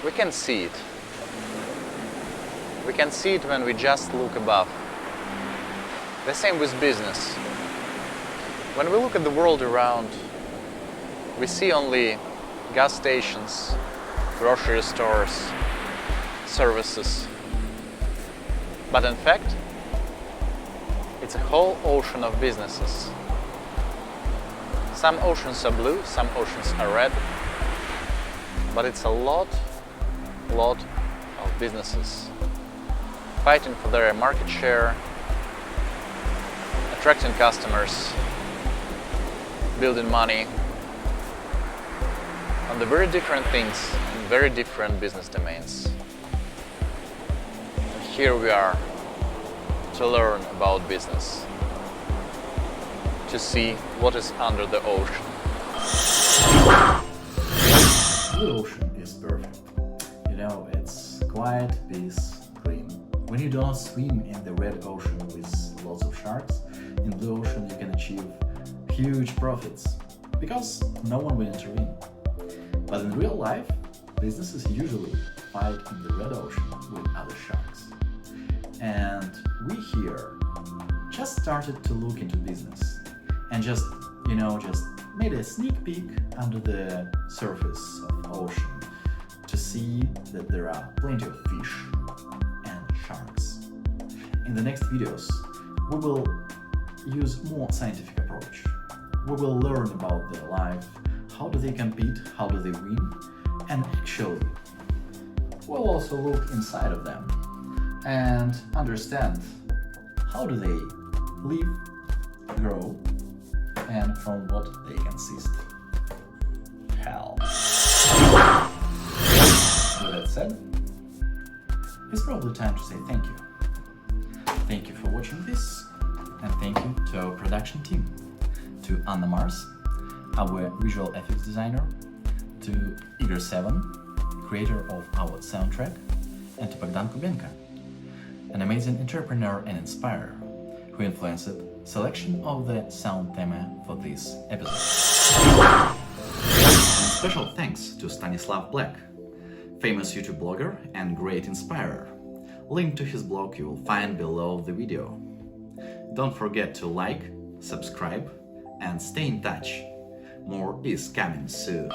We can see it. We can see it when we just look above. The same with business. When we look at the world around, we see only gas stations, grocery stores, services. But in fact, it's a whole ocean of businesses. Some oceans are blue, some oceans are red, but it's a lot of businesses fighting for their market share, attracting customers, building money on the very different things in very different business domains. And here we are to learn about business, to see what is under the ocean. The ocean is perfect. You know, it's quiet, peace, green. When you don't swim in the red ocean with lots of sharks, in blue ocean you can achieve huge profits because no one will intervene. But in real life, businesses usually fight in the red ocean with other sharks. And we here just started to look into business and just made a sneak peek under the surface of ocean to see that there are plenty of fish and sharks. In the next videos, we will use more scientific approach. We will learn about their life, how do they compete, how do they win, and actually, we'll also look inside of them and understand how do they live, grow, and from what they consist. Hell. With that said, it's probably time to say thank you. Thank you for watching this, and thank you to our production team, to Anna Mars, our visual effects designer, to IGOR 7, creator of our soundtrack, and to BOHDAN KUBENKO, an amazing entrepreneur and inspirer who influenced selection of the sound theme for this episode. And special thanks to Stanislav Black, famous YouTube blogger and great inspirer. Link to his blog you will find below the video. Don't forget to like, subscribe, and stay in touch. More is coming soon.